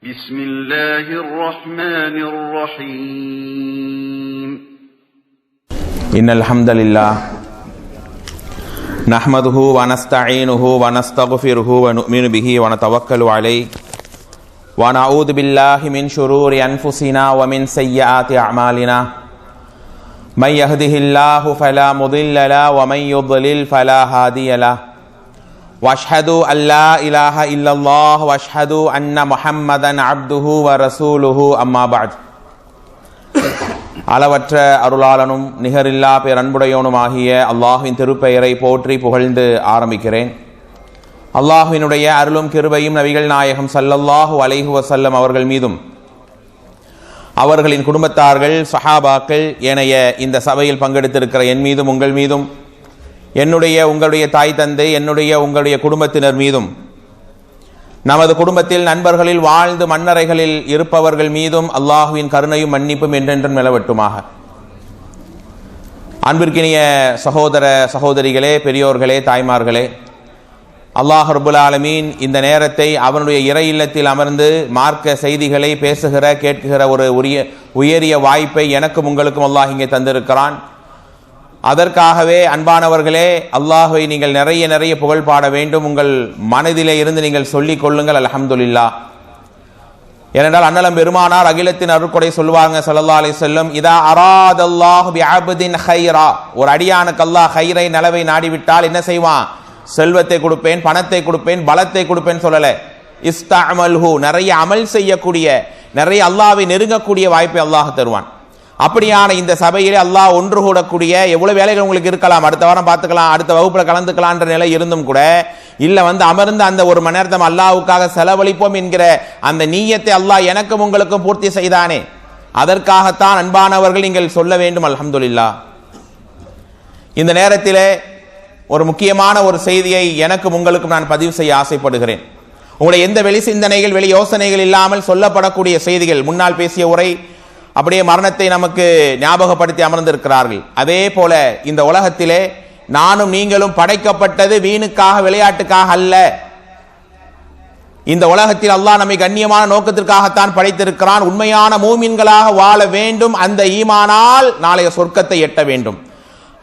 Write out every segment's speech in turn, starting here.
بسم الله الرحمن الرحيم إن الحمد لله نحمده ونستعينه ونستغفره ونؤمن به ونتوكل عليه ونعوذ بالله من شرور أنفسنا ومن سيئات أعمالنا من يهده الله فلا مضل له ومن يضلل فلا هادي له واشهد ان لا اله الا الله واشهد ان محمدا عبده ورسوله اما بعد அளவற்ற அருளாளனும் நிகரில்லா பேரன்புடையவனுமாகிய அல்லாஹ்வின் திருப்பெயரை போற்றி புகழ்ந்து ஆரம்பிக்கிறேன். அல்லாஹ்வினுடைய அருளும் கிருபையும் நபிகள் நாயகம் ஸல்லல்லாஹு அலைஹி வஸல்லம் அவர்கள் மீதும் அவர்களின் குடும்பத்தார்கள் சஹாபாக்கள் ஏனைய இந்த சபையில் பங்கெடுத்திருக்கிற என் மீதும் உங்கள் மீதும் உங்களுடைய தாய் தந்தை உங்களுடைய குடும்பத்தினர் மீதும் நமது குடும்பத்தில் நண்பர்களில் வாழ்ந்து மண்ணறைகளில் இருப்பவர்கள் மீதும் அல்லாஹுவின் கருணையும் மன்னிப்பும் என்றென்றும் நிலவட்டுமாக. அன்பிற்கினிய சகோதர சகோதரிகளே, பெரியோர்களே, தாய்மார்களே, அல்லாஹ் ரப்புல் ஆலமீன் இந்த நேரத்தை அவனுடைய இறை இல்லத்தில் அமர்ந்து மார்க்க செய்திகளை பேசுகிற கேட்கிற ஒரு உயரிய வாய்ப்பை எனக்கும் உங்களுக்கும் அல்லாஹ் இங்கே தந்திருக்கிறான். அதற்காகவே அன்பானவர்களே, அல்லாஹ்வை நீங்கள் நிறைய புகழ் பாட வேண்டும். உங்கள் மனதிலே இருந்து நீங்கள் சொல்லிக் கொள்ளுங்கள் அல்ஹம்துலில்லாஹ். ஏனென்றால் அன்னலம் பெருமானார் அகிலத்தின் அருட்கொடை சொல்வாங்க ஸல்லல்லாஹு அலைஹி வஸல்லம், இதா அராதல்லாஹு பிஅப்தின் கைரா, ஒரு அடியானுக்கு அல்லாஹ் கைரை நலவை நாடிவிட்டால் என்ன செய்வான்? செல்வத்தை கொடுப்பேன், பணத்தை கொடுப்பேன், பலத்தை கொடுப்பேன் சொல்லல. இஸ்தஅமல்ஹு, நிறைய அமல் செய்யக்கூடிய, நிறைய அல்லாஹ்வை நெருங்கக்கூடிய வாய்ப்பை அல்லாஹ் தருவான். அப்படியான இந்த சபையிலே அல்லாஹ் ஒன்று கூடக்கூடிய எவ்வளவு வேலைகள் உங்களுக்கு இருக்கலாம், அடுத்த வாரம் பார்த்துக்கலாம், அடுத்த வகுப்புல கலந்துக்கலான்ற நிலை இருந்தும் கூட இல்ல அமர்ந்து அந்த ஒரு மணி நேரத்தை அல்லாஹ்வுக்காக செலவழிப்போம் என்கிற அந்த நீயத்தை அல்லாஹ் எனக்கும் உங்களுக்கும் பூர்த்தி செய்தானே, அதற்காகத்தான் அன்பானவர்கள் நீங்கள் சொல்ல வேண்டும் அல்ஹம்துலில்லாஹ். இந்த நேரத்திலே ஒரு முக்கியமான ஒரு செய்தியை எனக்கும் உங்களுக்கும் நான் பதிவு செய்ய ஆசைப்படுகிறேன். உங்களுடைய எந்த வெளி சிந்தனைகள், வெளி யோசனைகள் இல்லாமல் சொல்லப்படக்கூடிய செய்திகள். முன்னால் பேசிய உரை அப்படியே மரணத்தை நமக்கு ஞாபகப்படுத்தி அமர்ந்திருக்கிறார்கள். அதே போல இந்த உலகத்திலே நானும் நீங்களும் படைக்கப்பட்டது வீணுக்காக, விளையாட்டுக்காக அல்ல. இந்த உலகத்தில் அல்லாஹ் நம்மை கண்ணியமான நோக்கத்திற்காகத்தான் படைத்திருக்கிறான். உண்மையான மூமின்களாக வாழ வேண்டும். அந்த ஈமானால் நாளைய சொர்க்கத்தை எட்ட வேண்டும்.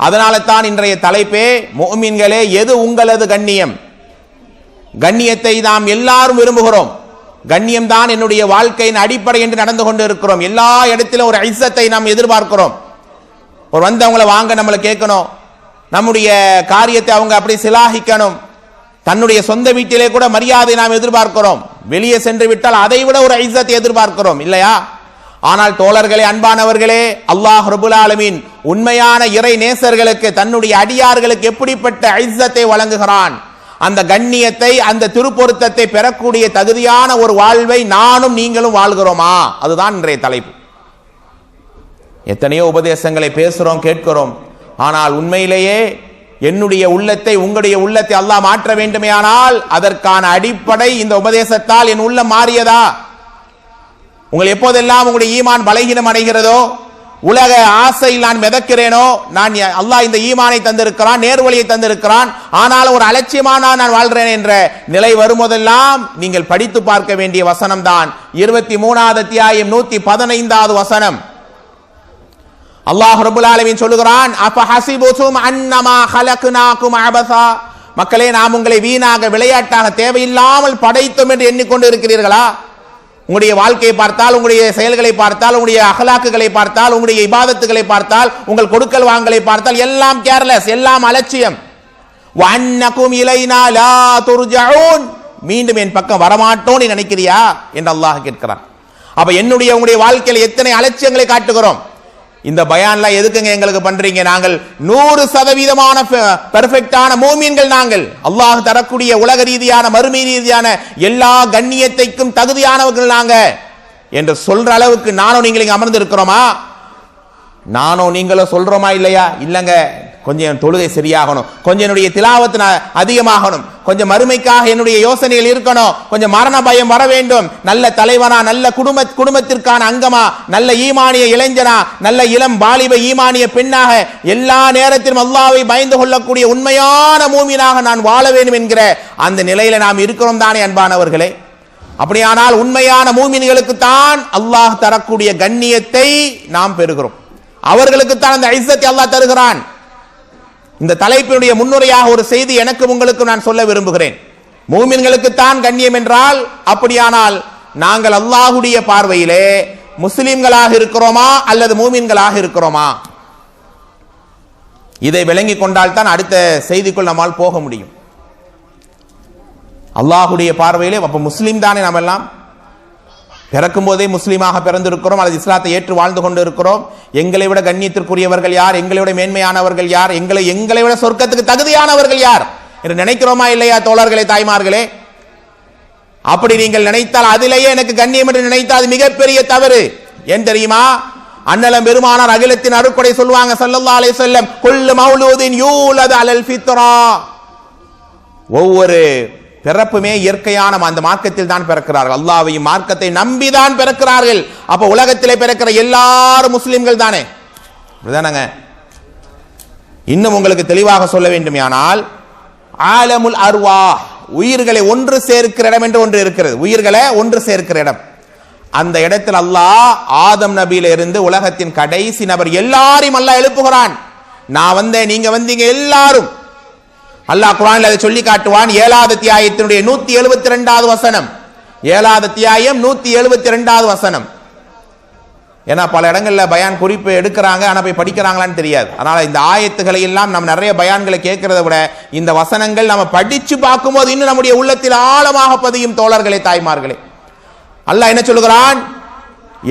அதனால தான் இன்றைய தலைப்பே முஃமின்களே, எது உங்களது கண்ணியம்? கண்ணியத்தை நாம் எல்லாரும் விரும்புகிறோம். கண்ணியம் தான் என்னுடைய வாழ்க்கையின் அடிப்படை என்று நடந்து கொண்டு இருக்கிறோம். எல்லா இடத்திலும் ஒரு இஸ்ஸத்தை நாம் எதிர்பார்க்கிறோம். ஒரு வந்தவங்களை வாங்க நம்மளை கேட்கணும், நம்முடைய காரியத்தை அவங்க அப்படி சிலாகிக்கணும். தன்னுடைய சொந்த வீட்டிலே கூட மரியாதை நாம் எதிர்பார்க்கிறோம். வெளியே சென்று விட்டால் அதை விட ஒரு இஸ்ஸத்தை எதிர்பார்க்கிறோம் இல்லையா? ஆனால் தோழர்களே, அன்பானவர்களே, அல்லாஹ் ரப்புல் ஆலமீன் உண்மையான இறை நேசர்களுக்கு, தன்னுடைய அடியார்களுக்கு எப்படிப்பட்ட இஸ்ஸத்தை வழங்குகிறான்? அந்த கண்ணியத்தை, அந்த திருப்பொருத்தத்தை பெறக்கூடிய தகுதியான ஒரு வாழ்வை நானும் நீங்களும் வாழ்கிறோமா? அதுதான் இன்றைய தலைப்பு. எத்தனையோ உபதேசங்களை பேசுறோம், கேட்கிறோம். ஆனால் உண்மையிலேயே என்னுடைய உள்ளத்தை, உங்களுடைய உள்ளத்தை அல்லாஹ் மாற்ற வேண்டுமேயானால் அதற்கான அடிப்படை இந்த உபதேசத்தால் என் உள்ளம் மாறியதா? உங்கள் எப்போதெல்லாம் உங்களுடைய ஈமான் பலகீனம் அடைகிறதோ, உலக ஆசையில் நான் மிதக்கிறேனோ, நான் அல்லாஹ் இந்த ஈமானை தந்திருக்கிறான், நேர்வழியை தந்திருக்கிறான், ஆனாலும் ஒரு அலட்சியமான நான் வாழ்றேன் என்ற நிலை வரும்போதெல்லாம் நீங்கள் படித்து பார்க்க வேண்டிய வசனம் தான் 23வது அத்தியாயம் 115வது வசனம். அல்லாஹ் ரப்புல் ஆலமீன் சொல்லுகிறான், அஃபஹஸிபுதும் அன்னமா ஹலக்னாகும் அபஸா, மக்களே, நாம் உங்களை வீணாக, விளையாட்டாக, தேவையில்லாமல் படைத்தோம் என்று எண்ணிக்கொண்டு இருக்கிறீர்களா? உங்களுடைய வாழ்க்கையை பார்த்தால், உங்களுடைய செயல்களை பார்த்தால், உங்களுடைய அகலாக்குகளை பார்த்தால், உங்களுடைய இபாதத்துகளை பார்த்தால், உங்கள் கொடுக்கல் வாங்கலை பார்த்தால் எல்லாம் கேர்லெஸ், எல்லாம் அலட்சியம். வஅன்னகும் இலைனா லா துர்ஜஊன், மீண்டும் என் பக்கம் வரமாட்டோம் நீ நினைக்கிறியா என்று அல்லாஹ் கேட்கிறான். அப்ப என்னுடைய உங்களுடைய வாழ்க்கையில் எத்தனை அலட்சியங்களை காட்டுகிறோம்? இந்த பயான்லாம் எதுக்குங்க எங்களுக்கு பண்றீங்க? நாங்கள் 100% பெர்ஃபெக்டான மூமின்கள். நாங்கள் அல்லாஹ் தரக்கூடிய உலக ரீதியான, மறுமை ரீதியான எல்லா கண்ணியத்தைக்கும் தகுதியானவர்கள் நாங்க என்று சொல்ற அளவுக்கு நானும் நீங்களும் இங்க அமர்ந்து இருக்கிறோமா? நானும் நீங்களும் சொல்றோமா இல்லையா? இல்லங்க, கொஞ்சம் தொழுகை சரியாகணும், கொஞ்சம் என்னுடைய திலாவத்து அதிகமாகணும், கொஞ்சம் மறுமைக்காக என்னுடைய யோசனைகள் இருக்கணும், கொஞ்சம் மரண பயம் வர வேண்டும், நல்ல தலைவனா, நல்ல குடும்பத்திற்கான அங்கமா, நல்ல ஈமானிய இளைஞனா, நல்ல இளம் வாலிப ஈமானிய பெண்ணாக, எல்லா நேரத்திலும் அல்லாஹ்வை பயந்து கொள்ளக்கூடிய உண்மையான மூமினாக நான் வாழ வேண்டும் என்கிற அந்த நிலையில நாம் இருக்கிறோம் தானே அன்பானவர்களே? அப்படியானால் உண்மையான மூமின்களுக்கு தான் அல்லாஹ் தரக்கூடிய கண்ணியத்தை நாம் பெறுகிறோம். அவர்களுக்கு தான் அந்த இஸ்ஸத்தை அல்லாஹ் தருகிறான். இந்த தலைப்பினுடைய முன்னுரையாக ஒரு செய்தி எனக்கு உங்களுக்கு நான் சொல்ல விரும்புகிறேன். மூமின்களுக்கு தான் கண்ணியம் என்றால், அப்படியானால் நாங்கள் அல்லாஹ்வுடைய பார்வையிலே முஸ்லிம்களாக இருக்கிறோமா அல்லது மூமின்களாக இருக்கிறோமா? இதை விளங்கிக் கொண்டால் தான் அடுத்த செய்திக்குள் நம்மால் போக முடியும். அல்லாஹ்வுடைய பார்வையிலே அப்ப முஸ்லிம் தானே நாம் எல்லாம்? பிறக்கும் போதே முஸ்லீமாக பிறந்திருக்கிறோம் அல்லது இஸ்லாத்தை ஏற்று வாழ்ந்து கொண்டு இருக்கிறோம். எங்களை விட கண்ணியத்திற்குரியவர்கள் யார்? எங்களை விட மேன்மையானவர்கள் யார்? எங்களை விட சொர்க்கத்துக்கு தகுதியானவர்கள் யார் என்று நினைக்கிறோமா இல்லையா தோழர்களே, தாய்மார்களே? அப்படி நீங்கள் நினைத்தால், அதிலேயே எனக்கு கண்ணியம் என்று நினைத்தால் அது மிகப்பெரிய தவறு. ஏன் தெரியுமா? அன்னலம் பெருமானார் அகிலத்தின் அருட்கொடை சொல்வாங்க ஸல்லல்லாஹு அலைஹி வஸல்லம், குல்லு மௌலூதின் யூலது அலல் ஃபித்ரா, ஒவ்வொரு பிறப்புமே இயற்கையான அந்த மார்க்கத்தில் தான் பிறக்கிறார்கள். அல்லாஹ்வையும் மார்க்கத்தை நம்பிதான் பிறக்கிறார்கள். அப்ப உலகத்திலே பிறக்கிற எல்லாரும் முஸ்லிம்கள் தானே? இதுதானங்க. இன்னும் உங்களுக்கு தெளிவாக சொல்ல வேண்டுமானால், ஆலமுல் அர்வாஹ், உயிர்களை ஒன்று சேர்க்கிற இடம் என்று ஒன்று இருக்கிறது. உயிர்களை ஒன்று சேர்க்கிற இடம். அந்த இடத்தில் அல்லாஹ் ஆதம் நபியில இருந்து உலகத்தின் கடைசி நபர் எல்லாரையும் அல்லாஹ் எழுப்புகிறான். நான் வந்தேன், நீங்க வந்தீங்க, எல்லாரும். அல்லாஹ் குர்ஆனில் அதை சொல்லி காட்டுவான். 7வது அத்தியாயத்தினுடைய 172வது வசனம். 7வது அத்தியாயம் 172வது வசனம். ஏன்னா பல இடங்கள்ல பயான் குறிப்பு எடுக்கிறாங்க, ஆனா போய் படிக்கிறாங்களான்னு தெரியாது. அதனால இந்த ஆயத்துக்களை எல்லாம் நம்ம நிறைய பயான்களை கேட்கிறத விட இந்த வசனங்கள் நம்ம படிச்சு பார்க்கும்போது இன்னும் நம்முடைய உள்ளத்தில் ஆழமாக பதியும் தோழர்களே, தாய்மார்களே. அல்லாஹ் என்ன சொல்லுகிறான்?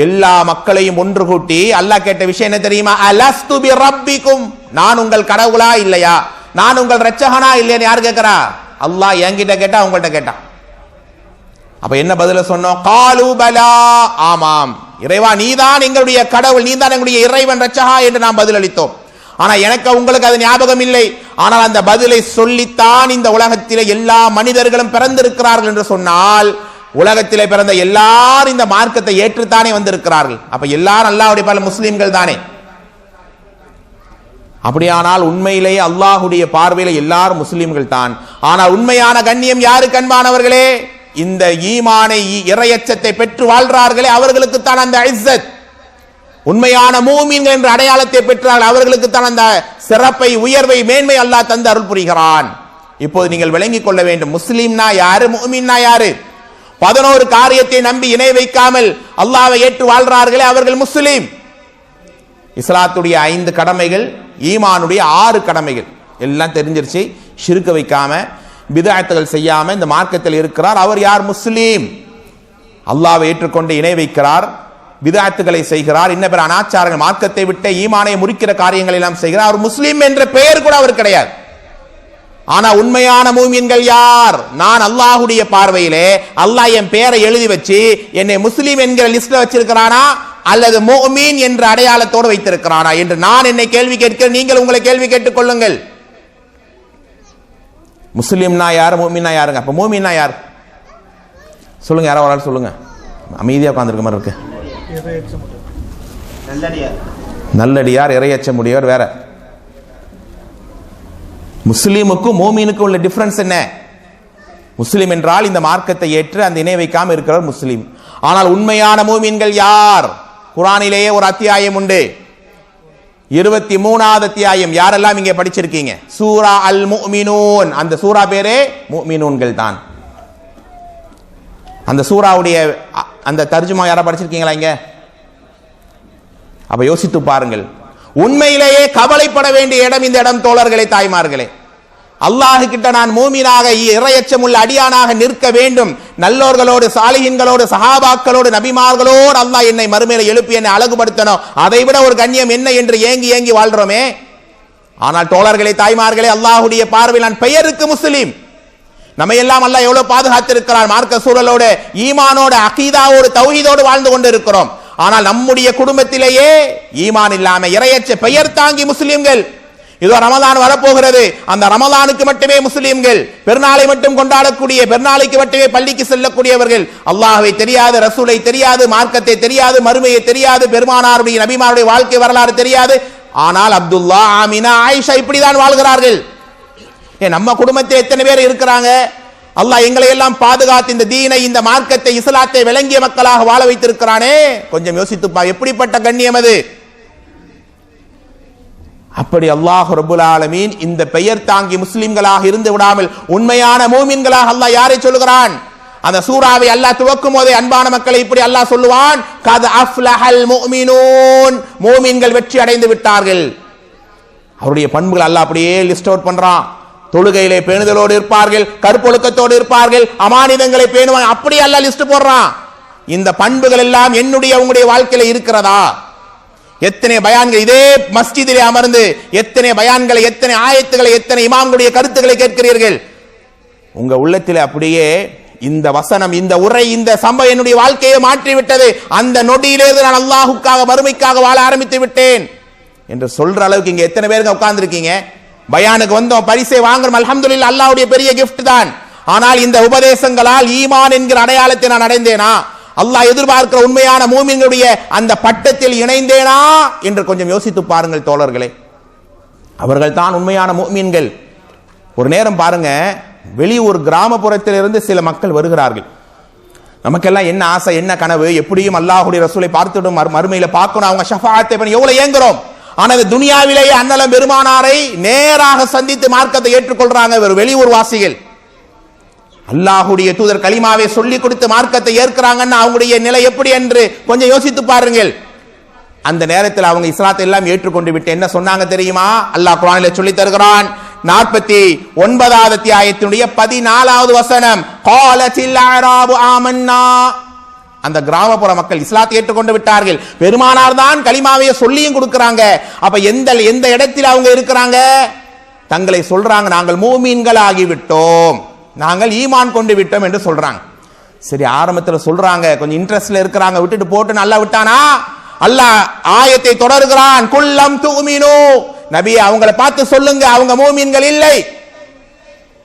எல்லா மக்களையும் ஒன்று கூட்டி அல்லாஹ் கேட்ட விஷயம் என்ன தெரியுமா? அலஸ்து பி ரப்பிக்கும், நான் உங்கள் கடவுளா இல்லையா, நான் உங்கள் ரட்சகனா இல்லையான்னு யார் கேட்கிறா? அல்லாஹ் என்கிட்ட கேட்டா, உங்கள்கிட்ட கேட்டா. அப்ப என்ன பதில சொன்னோம்? காலு பலா, ஆமாம் இறைவா நீதான் எங்களுடைய கடவுள், நீதான் எங்களுடைய இறைவன் ரட்சகா என்று நாம் பதில் அளித்தோம். ஆனா எனக்கு உங்களுக்கு அது ஞாபகம் இல்லை. ஆனால் அந்த பதிலை சொல்லித்தான் இந்த உலகத்திலே எல்லா மனிதர்களும் பிறந்திருக்கிறார்கள் என்று சொன்னால், உலகத்திலே பிறந்த எல்லாரும் இந்த மார்க்கத்தை ஏற்றுத்தானே வந்திருக்கிறார்கள். அப்ப எல்லாரும் அல்லாஹ்வுடைய பல முஸ்லிம்கள் தானே. அப்படியானால் உண்மையிலேயே அல்லாஹ்வுடைய பார்வையில எல்லாரும் முஸ்லிம்கள் தான். ஆனால் உண்மையான கண்ணியம் யாருக்கு அன்பானவர்களே? இந்த ஈமானை, இறையச்சத்தை பெற்று வாழ்றார்களே அவர்களுக்கு தான் அந்த இஸ்ஸத். உண்மையான மூமின்கள் என்ற அடையாளத்தை பெற்றார்கள் அவர்களுக்கு தான் அந்த சிறப்பை, உயர்வை, மேன்மை அல்லாஹ் தந்து அருள் புரிகிறான். இப்போது நீங்கள் விளங்கிக் கொள்ள வேண்டும், முஸ்லிம்னா யாரு, மூமின்னா யாரு? 11 காரியத்தை நம்பி இணை வைக்காமல் அல்லாஹ்வை ஏற்று வாழ்றார்களே அவர்கள் முஸ்லிம். இஸ்லாத்துடைய 5 கடமைகள், ஈமானுடைய 6 கடமைகள் எல்லாம் தெரிஞ்சிருச்சு. ஷிர்க் வைக்காம, பிதஅத்துகள் செய்யாம இந்த மார்க்கத்தில் இருக்கிறார், அவர் யார்? முஸ்லீம். அல்லாஹ்வை ஏற்றுக்கொண்டு இணை வைக்கிறார், பிதஅத்துகளை செய்கிறார், இன்ன பிற அனாச்சாரங்கள், மார்க்கத்தை விட்டு ஈமானை முறிக்கிற காரியங்களை எல்லாம் செய்கிறார். அவர் முஸ்லீம் என்ற பெயர் கூட அவர் கிடையாது. ஆனா உண்மையான மூமின்கள் யார்? நான் அல்லாஹ்வுடைய பார்வையிலே அல்லாஹ் என் பெயரை எழுதி வச்சு என்னை முஸ்லீம் என்கிற லிஸ்ட்ல வச்சிருக்கிறானா அல்லது முஃமின் என்ற அடையாளத்தோடு வைத்திருக்கிறானா என்று நான் என்னை கேள்வி கேட்கிறேன். நீங்கள் உங்களை கேள்வி கேட்டுக் கொள்ளுங்கள். முஸ்லிம்னா யார், முஃமின்னா யாருங்க? அப்ப முஃமின்னா யார் சொல்லுங்க, யாரோ ஒரு ஆள் சொல்லுங்க. அமைதியா உட்கார்ந்திருக்க மாதிரி இருக்கு. நல்லடியார், இறையச்சமுடையவர். வேற முஸ்லிமுக்கும் மூமினுக்கும் உள்ள டிஃபரன்ஸ் என்ன? முஸ்லிம் என்றால் இந்த மார்க்கத்தை ஏற்று அந்த இணை வைக்காம இருக்கிறவர் முஸ்லிம். ஆனால் உண்மையான மூமின்கள் யார்? குர்ஆனிலேயே ஒரு அத்தியாயம் உண்டு, 23வது அத்தியாயம். யாரெல்லாம் இங்கே படிச்சிருக்கீங்க? சூரா அல் முஃமினூன். அந்த சூரா பேரே முஃமினூன்கள் தான். அந்த சூராவுடைய அந்த தர்ஜுமா யாரா படிச்சிருக்கீங்களா இங்க? அப்ப யோசித்து பாருங்கள். உண்மையிலேயே கவலைப்பட வேண்டிய இடம் இந்த இடம் தோழர்களே, தாய்மார்களே. அல்லாஹ் கிட்ட நான் மூமினாக, இறையச்சம் உள்ள அடியானாக நிற்க வேண்டும். நல்லோர்களோடு, சாலிஹீன்களோடு, சஹாபாக்களோடு, நபிமார்களோடு அல்லாஹ் என்னை மறுமையில எழுப்பி என்னை அழகுபடுத்தணும். அதை விட ஒரு கண்ணியம் என்ன என்று ஏங்கி ஏங்கி வாழ்றோமே. ஆனால் தோழர்களே, தாய்மார்களே, அல்லாஹ்வுடைய பார்வையில் நான் பெயருக்கு முஸ்லிம். நம்ம எல்லாம் அல்லாஹ் எவ்வளவு பாதுகாத்திருக்கிறார். மார்க்க சூழலோடு, ஈமானோடு, அகீதாவோடு, தௌஹீதோடு வாழ்ந்து கொண்டு இருக்கிறோம். ஆனால் நம்முடைய குடும்பத்திலேயே ஈமான் இல்லாம இறையச்ச பெயர் தாங்கி முஸ்லிம்கள். இதோ ரமலான் வரப்போகிறது, அந்த ரமலானுக்கு மட்டுமே முஸ்லிம்கள், பெருநாளை மட்டும் கொண்டாடக்கூடிய, பெருநாளைக்கு மட்டுமே பள்ளிக்கு செல்லக்கூடியவர்கள், அல்லாஹ்வை தெரியாது, ரசூலை தெரியாது, மார்க்கத்தை தெரியாது, மறுமையை தெரியாது, பெருமானாருடைய நபிமாருடைய வாழ்க்கை வரலாறு தெரியாது. ஆனால் அப்துல்லா, ஆமினா, ஆயிஷா இப்படிதான் வாழ்கிறார்கள். நம்ம குடும்பத்தில் எத்தனை பேர் இருக்கிறாங்க? அல்லாஹ் எங்களை எல்லாம் பாதுகாத்து இந்த தீனை, இந்த மார்க்கத்தை, இஸ்லாத்தை விளங்கிய மக்களாக வாழ வைத்திருக்கிறானே. கொஞ்சம் யோசித்துப்பா, எப்படிப்பட்ட கண்ணியம் அது. அப்படி அல்லாஹ் ரப்புல் ஆலமீன் இந்த பெயர் தாங்கி முஸ்லிம்களாக இருந்து விடாமல் உண்மையான மூமின்களாக அல்லாஹ் யாரை சொல்லுகிறான்? அந்த சூராவை அல்லாஹ் துவக்கும் போதே அன்பான மக்களை இப்படி அல்லாஹ் சொல்லுவான், கத் அஃப்லஹல் முஃமினூன், மூமின்கள் வெற்றி அடைந்து விட்டார்கள். அவருடைய பண்புகள் அல்லாஹ் அப்படியே லிஸ்ட் அவுட் பண்றான். தொழுகையிலே பேணுதலோடு இருப்பார்கள், கற்பொழுக்கத்தோடு இருப்பார்கள், அமானிதங்களை பேணுவாங்க, அப்படி அல்லாஹ் லிஸ்ட் போடுறான். இந்த பண்புகள் எல்லாம் என்னுடைய உங்களுடைய வாழ்க்கையில இருக்கிறதா? எத்தனை பயான்கள் இதே மஸ்ஜிதிலே அமர்ந்து எத்தனை பயான்களை, எத்தனை ஆயத்துக்களை, எத்தனை இமாம்களுடைய கருத்துக்களை கேட்கிறீர்கள். உங்க உள்ளத்தில் அப்படியே இந்த வசனம், இந்த உரை, இந்த சம்பவம் என்னுடைய வாழ்க்கையை மாற்றிவிட்டது, அந்த நொடியிலே நான் அல்லாஹுக்காக மறுமைக்காக வாழ ஆரம்பித்து விட்டேன் என்று சொல்ற அளவுக்கு இங்க எத்தனை பேருக்கு உட்கார்ந்து இருக்கீங்க? பயானுக்கு வந்தோம், பரிசை வாங்குறோம், அல்ஹம்துலில்லாஹ், அல்லாஹ்வுடைய பெரிய கிஃப்ட் தான். ஆனால் இந்த உபதேசங்களால் ஈமான் என்கிற அடையாளத்தை நான் அடைந்தேனா? அல்லாஹ் எதிர்பார்க்கிற உண்மையான மூமின்களுடைய அந்த பட்டத்தில் இணைந்தேனா என்று கொஞ்சம் யோசித்து பாருங்கள் தோழர்களே. அவர்கள் தான் உண்மையான மூமின்கள். ஒரு நேரம் பாருங்க, வெளியூர் கிராமப்புறத்திலிருந்து சில மக்கள் வருகிறார்கள். நமக்கெல்லாம் என்ன ஆசை, என்ன கனவு, எப்படியும் அல்லாஹ்வுடைய ரசூலை பார்த்துடும் மறுமையில பார்க்கணும், அவங்க ஷஃபாஅத்தை பண்ணி எவ்வளவு ஏங்குறோம். ஆனால் துனியாவிலேயே அன்னலம் பெருமானாரை நேராக சந்தித்து மார்க்கத்தை ஏற்றுக்கொள்றாங்க வெளியூர் வாசிகள். அல்லாஹ்வுடைய தூதர் கலிமாவை சொல்லி கொடுத்து மார்க்கத்தை ஏற்கிறாங்கன்னா அவங்களுடைய நிலை எப்படி என்று கொஞ்சம் யோசித்து பாருங்கள். அந்த நேரத்தில் அவங்க இஸ்லாத்தை எல்லாம் ஏற்றுக்கொண்டு விட்டு என்ன சொன்னாங்க தெரியுமா? அல்லாஹ் குர்ஆனிலே சொல்லி தருகிறான். 49வது அத்தியாயத்தினுடைய 14வது வசனம், காலத்தில் அராபு ஆமன்னா, அந்த கிராமப்புற மக்கள் இஸ்லாத்தை ஏற்றுக்கொண்டு விட்டார்கள். பெருமானார் தான் கலிமாவை சொல்லியும் கொடுக்கிறாங்க. அப்ப எந்த இடத்தில் அவங்க இருக்கிறாங்க? தங்களை சொல்றாங்க, நாங்கள் மூமீன்கள் ஆகிவிட்டோம், நாங்கள் ஈமான் கொண்டு விட்டோம் என்று சொல்றாங்க. சரி, ஆரம்பத்தில் சொல்றாங்க, கொஞ்சம் இன்ட்ரெஸ்ட்ல இருக்கிறாங்க, விட்டுட்டு போட்டு நல்லா விட்டானா? அல்லாஹ் ஆயத்தை தொடர்கிறான், குல்லம் துமினு, நபியே அவங்களை பார்த்து சொல்லுங்க, அவங்க மூமீன்கள் இல்லை.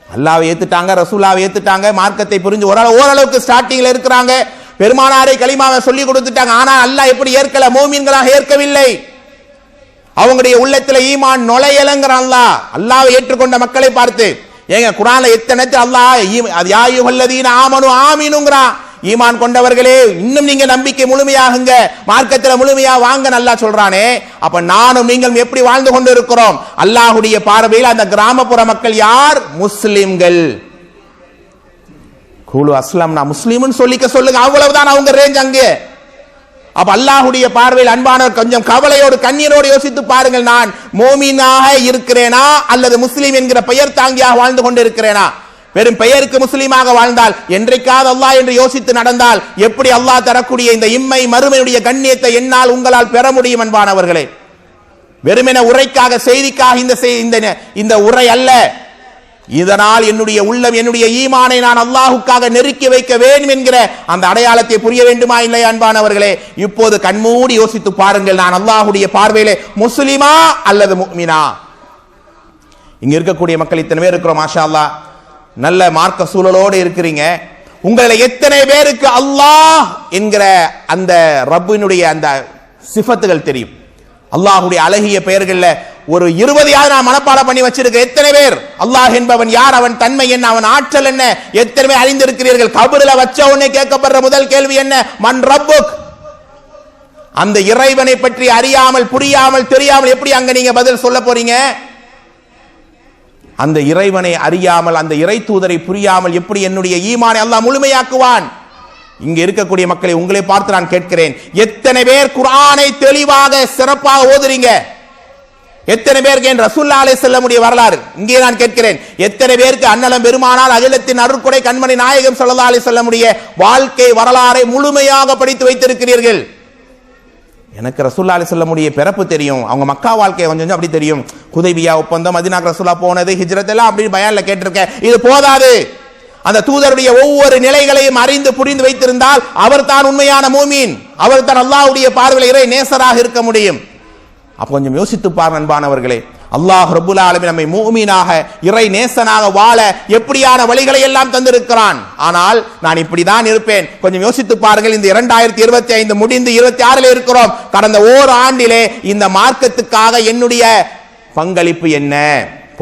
அல்லாஹ்வை ஏத்துட்டாங்க, ரசூலாவை ஏத்துட்டாங்க, மார்க்கத்தை புரிஞ்சு ஓரளவுக்கு ஸ்டார்டிங்ல இருக்கிறாங்க, பெருமானாரை கலிமாவை சொல்லி கொடுத்துட்டாங்க. ஆனா அல்லாஹ் எப்படி ஏற்கல? மூமீன்களாக ஏற்கவில்லை. அவங்களுடைய உள்ளத்துல ஈமான் நுழையலங்கறான். அல்லாஹ்வை ஏற்றுக்கொண்ட மக்களை பார்த்து ஏங்க குர்ஆன்ல எத்தனை அல்லாஹ் யா அய்யுஹல்லதீன ஆமனு ஆமீனுங்கறான், ஈமான் கொண்டவர்களே இன்னும் நீங்க நம்பிக்கை முழுமையாகுங்க, மார்க்கத்தில் முழுமையா வாங்க நல்லா சொல்றானே. அப்ப நானும் நீங்கள் எப்படி வாழ்ந்து கொண்டு இருக்கிறோம்? அல்லாஹ்வுடைய பார்வையில் அந்த கிராமப்புற மக்கள் யார்? முஸ்லிம்கள். கூலு அஸ்லம்னா முஸ்லிம்னு சொல்லுங்க, அவ்வளவுதான் அவங்க ரேஞ்ச் அங்கே. அப்ப அல்லாஹ்வுடைய பார்வையில் அன்பானவர் கொஞ்சம் கவலையோடு கண்ணீரோடு யோசித்து பாருங்கள், நான் மோமீனாக இருக்கிறேனா அல்லது முஸ்லீம் என்கிற பெயர் தாங்கியாக வாழ்ந்து கொண்டு இருக்கிறேனா? வெறும் பெயருக்கு முஸ்லீமாக வாழ்ந்தால், என்றைக்காவது அல்லாஹ் என்று யோசித்து நடந்தால் எப்படி அல்லாஹ் தரக்கூடிய இந்த இம்மை மறுமையுடைய கண்ணியத்தை என்னால் உங்களால் பெற முடியும்? அன்பானவர்களே, வெறுமென உரைக்காக செய்திக்காக இந்த உரை அல்ல. இதனால் என்னுடைய உள்ளம், என்னுடைய ஈமானை நான் அல்லாஹுக்காக நெருக்கி வைக்க வேண்டும் என்கிற அந்த அடையாளத்தை புரிய வேண்டுமா இல்லையா? அன்பானவர்களே, இப்போது கண்மூடி யோசித்து பாருங்கள், நான் அல்லாஹுடைய பார்வையிலே முஸ்லிமா அல்லது முஃமினா? இங்க இருக்கக்கூடிய மக்கள் இத்தனை பேர் இருக்கிறோம், மாஷா அல்லாஹ், நல்ல மார்க்க சூழலோடு இருக்கிறீங்க. உங்களை எத்தனை பேருக்கு அல்லாஹ் என்கிற அந்த ரப்பினுடைய அந்த சிஃபத்துகள் தெரியும்? அல்லாஹுடைய அழகிய பெயர்கள்ல ஒரு 20 நான் மனப்பாடம் பண்ணி வச்சிருக்கேன். எத்தனை பேர் அல்லாஹ் என்பவன் யார், அவன் தன்மை என்ன, அவன் ஆற்றல் என்ன, எத்தனை பேர் அறிந்திருக்கிறீர்கள்? கபரில் வச்ச உடனே கேட்கப்படுற முதல் கேள்வி என்ன? மன் ரப்புக். அந்த இறைவனை பற்றி அறியாமல், புரியாமல், தெரியாமல் எப்படி அங்க நீங்க பதில் சொல்ல போறீங்க? அந்த இறைவனை அறியாமல், அந்த இறை தூதரை புரியாமல் எப்படி என்னுடைய ஈமானை அல்லாஹ் முழுமையாக்குவான்? இங்க இருக்கக்கூடிய மக்களை உங்களை பார்த்து நான் கேட்கிறேன், எத்தனை பேர் குர்ஆனை தெளிவாக சிறப்பாக ஓதுறீங்க? எத்தனை பேருக்கு என் ரசூலுல்லாஹி அலைஹி வஸல்லம் உடைய வரலாறு இங்கே நான் கேட்கிறேன், எத்தனை பேருக்கு அன்னலம் பெருமானார் அகிலத்தின் அருட்கொடை கண்மணி நாயகம் ஸல்லல்லாஹு அலைஹி வஸல்லம் உடைய வாழ்க்கை வரலாறை முழுமையாக படித்து வைத்திருக்கிறீர்கள்? எனக்கு ரசூலுல்லாஹி அலைஹி வஸல்லம் உடைய பிறப்பு தெரியும், அவங்க மக்கா வாழ்க்கை கொஞ்சம் அப்படி தெரியும், ஹுதைபியா ஒப்பந்தம், மதீனாக்கு ரசூலுல்லாஹ் போனது, ஹிஜ்ரத் எல்லாம் அப்படி பயான்ல கேட்டிருக்கேன். இது போதாது. அந்த தூதருடைய ஒவ்வொரு நிலைகளையும் அறிந்து புரிந்து வைத்திருந்தால் அவர் தான் உண்மையான மூமீன், அவர் தான் அல்லாஹ்வுடைய பார்வையில் இறை நேசராக இருக்க முடியும். அப்ப கொஞ்சம் யோசித்து பாருங்க அன்பானவர்களே, அல்லாஹ் ரப்புல் ஆலமீன் நம்மை மூமீனாக, இறை நேசனாக வாழ எப்படியான வழிகளை எல்லாம் தந்திருக்கிறான். ஆனால் நான் இப்படிதான் இருப்பேன். கொஞ்சம் யோசித்து பாருங்கள், இந்த 2025 முடிந்து 26 இருக்கிறோம். கடந்த ஓர் ஆண்டிலே இந்த மார்க்கத்துக்காக என்னுடைய பங்களிப்பு என்ன?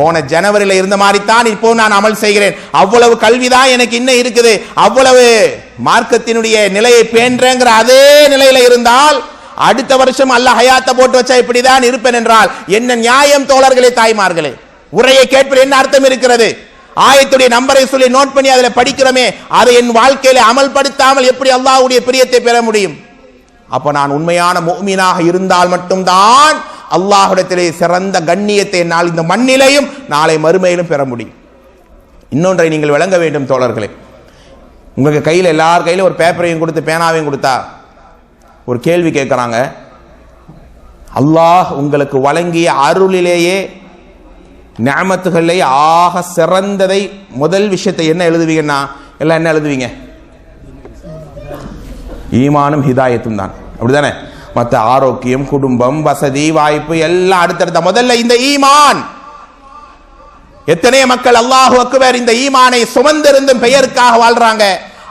போன ஜனவரியில இருந்த மாதிரி தான் இப்போ நான் அமல் செய்கிறேன், அவ்வளவு கல்விதான் எனக்கு இன்னும் இருக்குது, அவ்வளவு மார்க்கத்தினுடைய நிலையை பேன்றங்கிற அதே நிலையில இருந்தால் அடுத்த வருஷம் அல்லாஹ் ஹயாத்தை போட்டு வச்சா இப்படிதான் இருப்பேன் என்றால் என்ன நியாயம் தோழர்களே, தாய்மார்களே? உரையை கேட்பது என்ன அர்த்தம் இருக்கிறது? ஆயத்துடைய நம்பரை சொல்லி நோட் பண்ணி அதில் படிக்கிறோமே, அதை என் வாழ்க்கையில அமல்படுத்தாமல் எப்படி அல்லாஹ்வுடைய பிரியத்தை பெற முடியும்? அப்ப நான் உண்மையான முஃமினாக இருந்தால் மட்டும்தான் அல்லாஹ்விடத்திலே சிறந்த கண்ணியத்தை என்னால் இந்த மண்ணிலையும் நாளை மறுமையிலும் பெற முடியும். இன்னொன்றை நீங்கள் விளங்க வேண்டும் தோழர்களே, உங்களுக்கு கையில் எல்லார் கையிலும் ஒரு பேப்பரையும் கொடுத்து பேனாவையும் கொடுத்தா ஒரு கேள்வி கேட்கிறாங்க, அல்லாஹ் உங்களுக்கு வழங்கிய அருளிலேயே நிஅமத்துகளிலே ஆக சிறந்ததை முதல் விஷயத்தை என்ன எழுதுவீங்கன்னா எல்லாம் என்ன எழுதுவீங்க? ஈமானும் ஹிதாயத்தும் தான், அப்படிதானே? மற்ற ஆரோக்கியம், குடும்பம், வசதி, வாய்ப்பு எல்லாம் அடுத்தடுத்த, முதல்ல இந்த ஈமான். எத்தனை மக்கள் அல்லாஹு அக்பர் இந்த ஈமானை சுமந்திருந்தும் பெயருக்காக வாழ்றாங்க.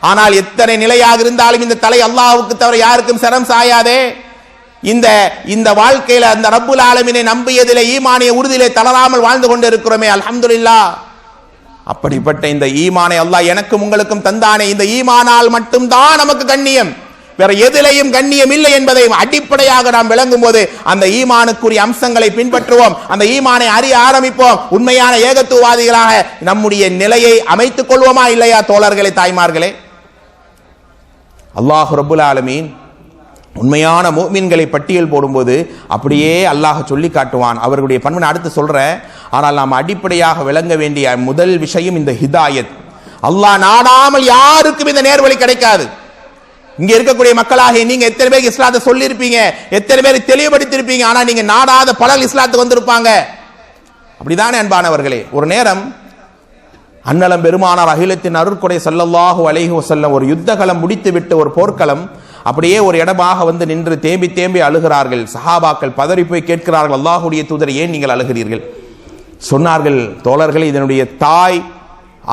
ஆனால் எத்தனை நிலையாக இருந்தாலும் இந்த தலை அல்லாஹ்வுக்கு தவிர யாருக்கும் சரம் சாயாதே. இந்த வாழ்க்கையில அந்த ரப்புல் ஆலமீனை நம்பியதிலே ஈமானிய உறுதியிலே தளராமல் வாழ்ந்து கொண்டு இருக்கிறோமே, அல்ஹம்துலில்லாஹ். அப்படிப்பட்ட இந்த ஈமானை அல்லாஹ் எனக்கும் உங்களுக்கும் தந்தானே, இந்த ஈமானால் மட்டும்தான் நமக்கு கண்ணியம், வேற எதிலையும் கண்ணியம் இல்லை என்பதை அடிப்படையாக நாம் விளங்கும் போது அந்த ஈமானுக்குரிய அம்சங்களை பின்பற்றுவோம், அந்த ஈமானை அறிய ஆரம்பிப்போம், உண்மையான ஏகத்துவவாதிகளாக நம்முடைய நிலையை அமைத்துக் கொள்வோமா இல்லையா தோழர்களே, தாய்மார்களே? அல்லாஹ் ரப்புல் ஆலமீன் உண்மையான முஃமின்களை பட்டியல் போடும்போது அப்படியே அல்லாஹ் சொல்லி காட்டுவான். அவர்களுடைய பண்பை அடுத்து சொல்றேன். ஆனால் நாம் அடிப்படையாக விளங்க வேண்டிய முதல் விஷயம் இந்த ஹிதாயத். அல்லாஹ் நாடாமல் யாருக்கும் இந்த நேர்வழி கிடைக்காது. இங்க இருக்கக்கூடிய மக்களாக நீங்க எத்தனை பேர் இஸ்லாத்தை சொல்லியிருப்பீங்க, எத்தனை பேர் தெளிவுபடுத்தியிருப்பீங்க, ஆனா நீங்க நாடாத பலர் இஸ்லாத்துக்கு வந்திருப்பாங்க. அப்படிதானே அன்பானவர்களே? ஒரு நேரம் அன்னலம் பெருமானார் அகிலத்தின் அருட்கொடை ஸல்லல்லாஹு அலைஹி வஸல்லம் ஒரு யுத்தகளம் முடித்து விட்டு ஒரு போர்க்களம் அப்படியே ஒரு இடமாக வந்து நின்று தேம்பி தேம்பி அழுகிறார்கள். சஹாபாக்கள் பதறி போய் கேட்கிறார்கள், அல்லாஹ்வுடைய தூதர் ஏன் நீங்கள் அழுகிறீர்கள்? சொன்னார்கள், தோழர்கள், இதனுடைய தாய்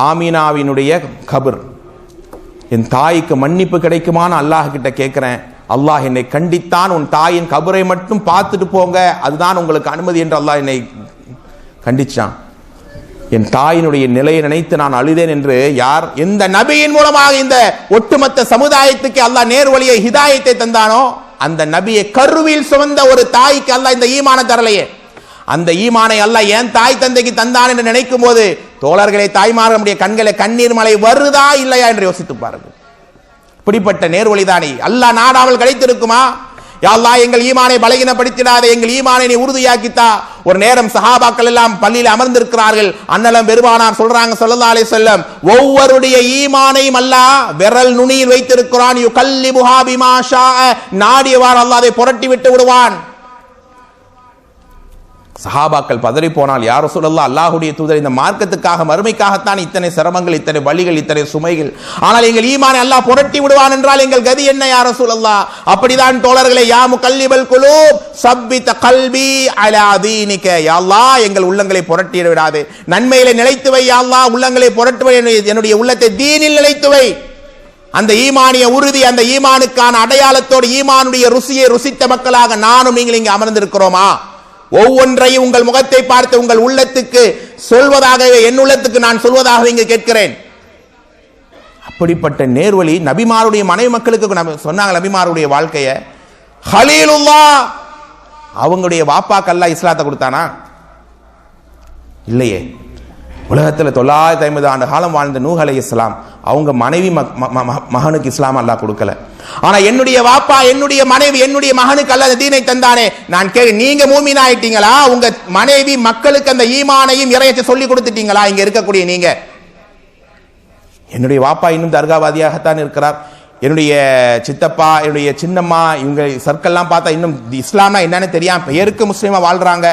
ஆமினாவினுடைய கபர், என் தாய்க்கு மன்னிப்பு கிடைக்குமான்னு அல்லாஹ் கிட்ட கேட்கிறேன். அல்லாஹ் என்னை கண்டித்தான், உன் தாயின் கபரை மட்டும் பார்த்துட்டு போங்க, அதுதான் உங்களுக்கு அனுமதி என்று அல்லாஹ் என்னை கண்டிச்சான். என் தாயினுடைய நிலையை நினைத்து நான் அழுதேன் என்று யார் எந்த நபியின் மூலமாக இந்த ஒட்டுமொத்த சமுதாயத்துக்கு அல்லாஹ் நேர்வழியை ஹிதாயத்தை தந்தானோ அந்த நபியை கருவில் சுமந்த ஒரு தாய்க்கு அல்லாஹ் இந்த ஈமானை தரலையே. அந்த ஈமானை அல்லாஹ் ஏன் தாய் தந்தைக்கு தந்தான் என்று நினைக்கும் போது தோழர்களே, தாய்மார்களுடைய கண்களை கண்ணீர் மலை வருதா இல்லையா என்று யோசித்து பாருங்கள். இப்படிப்பட்ட நேர்வழிதானே அல்லாஹ் நாடாமல் கிடைத்திருக்குமா? யா அல்லாஹ், எங்கள் ஈமானை பலகீனப்படுத்திடாதே, எங்கள் ஈமானை நீ உறுதியாக்கித்தா. ஒரு நேரம் சஹாபாக்கள் எல்லாம் பள்ளியில் அமர்ந்திருக்கிறார்கள். அன்னலம் பெருமானார் சொல்றாங்க ஸல்லல்லாஹு அலைஹி வஸல்லம், ஒவ்வொருடைய ஈமானையும் அல்லாஹ் விரல் நுனியில் வைத்திருக்கிறான். யுகல்லிபுஹா பிமா ஷாஅ, நாடியவாறு அல்லாஹ் அதை புரட்டி விட்டு விடுவான். சஹாபாக்கள் பதறி போனால், யா ரசூலல்லாஹ், அல்லாஹ்வுடைய தூதர், இந்த மார்க்கத்துக்காக மறுமைக்காகத்தான் இத்தனை சிரமங்கள், இத்தனை வழிகள், இத்தனை சுமைகள், ஆனால் எங்கள் ஈமானை அல்லாஹ் புரட்டி விடுவான் என்றால் எங்கள் கதி என்ன யா ரசூலல்லாஹ்? அப்படிதான் தோழர்களே, யா முகல்லிபல் குலூப் சப்பித கல்பி அலா தீனிக, யா அல்லாஹ் எங்கள் உள்ளங்களை புரட்டி விடாதே, நன்மையிலே நிலைத்து வை யா அல்லாஹ், உள்ளங்களை புரட்டு வை, என்னுடைய உள்ளத்தை தீனில் நிலைத்து வை. அந்த ஈமானிய உறுதி, அந்த ஈமானுக்கான அடையாளத்தோடு ஈமானுடைய ருசியை ருசித்த மக்களாக நானும் நீங்கள் இங்கே அமர்ந்திருக்கிறோமா? ஒவ்வொன்றையும் உங்கள் முகத்தை பார்த்து உங்கள் உள்ளத்துக்கு சொல்வதாகவே, என் உள்ளத்துக்கு நான் சொல்வதாக இங்கு கேட்கிறேன். அப்படிப்பட்ட நேர்வழி நபிமாருடைய மனைவி மக்களுக்கு சொன்னாங்க. நபிமாருடைய வாழ்க்கைய ஹலீலுல்லாஹ் அவங்களுடைய வாப்பாக்கு அல்லாஹ் இஸ்லாத்தை கொடுத்தானா? இல்லையே. உலகத்தில் 950 ஆண்டு காலம் வாழ்ந்த நூஹ் அலைஹிஸ்ஸலாம் அவங்க மனைவி மகனுக்கு இஸ்லாம் அல்லாஹ் கொடுக்கல. ஆனா என்னுடைய வாப்பா, என்னுடைய மனைவி, என்னுடைய மகனுக்கு அல்லாஹ் தீனை தந்தானே. நான் நீங்க மூமின் ஆயிட்டீங்களா? உங்க மனைவி மக்களுக்கு அந்த ஈமானையும் இறையத்தை சொல்லி கொடுத்துட்டீங்களா? இங்க இருக்கக்கூடிய நீங்க. என்னுடைய வாப்பா இன்னும் தர்காவாதியாகத்தான் இருக்கிறார். என்னுடைய சித்தப்பா, என்னுடைய சின்னம்மா, இவங்க சர்க்கல்லாம் பார்த்தா இன்னும் இஸ்லாம்னா என்னன்னு தெரியாம பெயருக்கு முஸ்லீமா வாழ்றாங்க.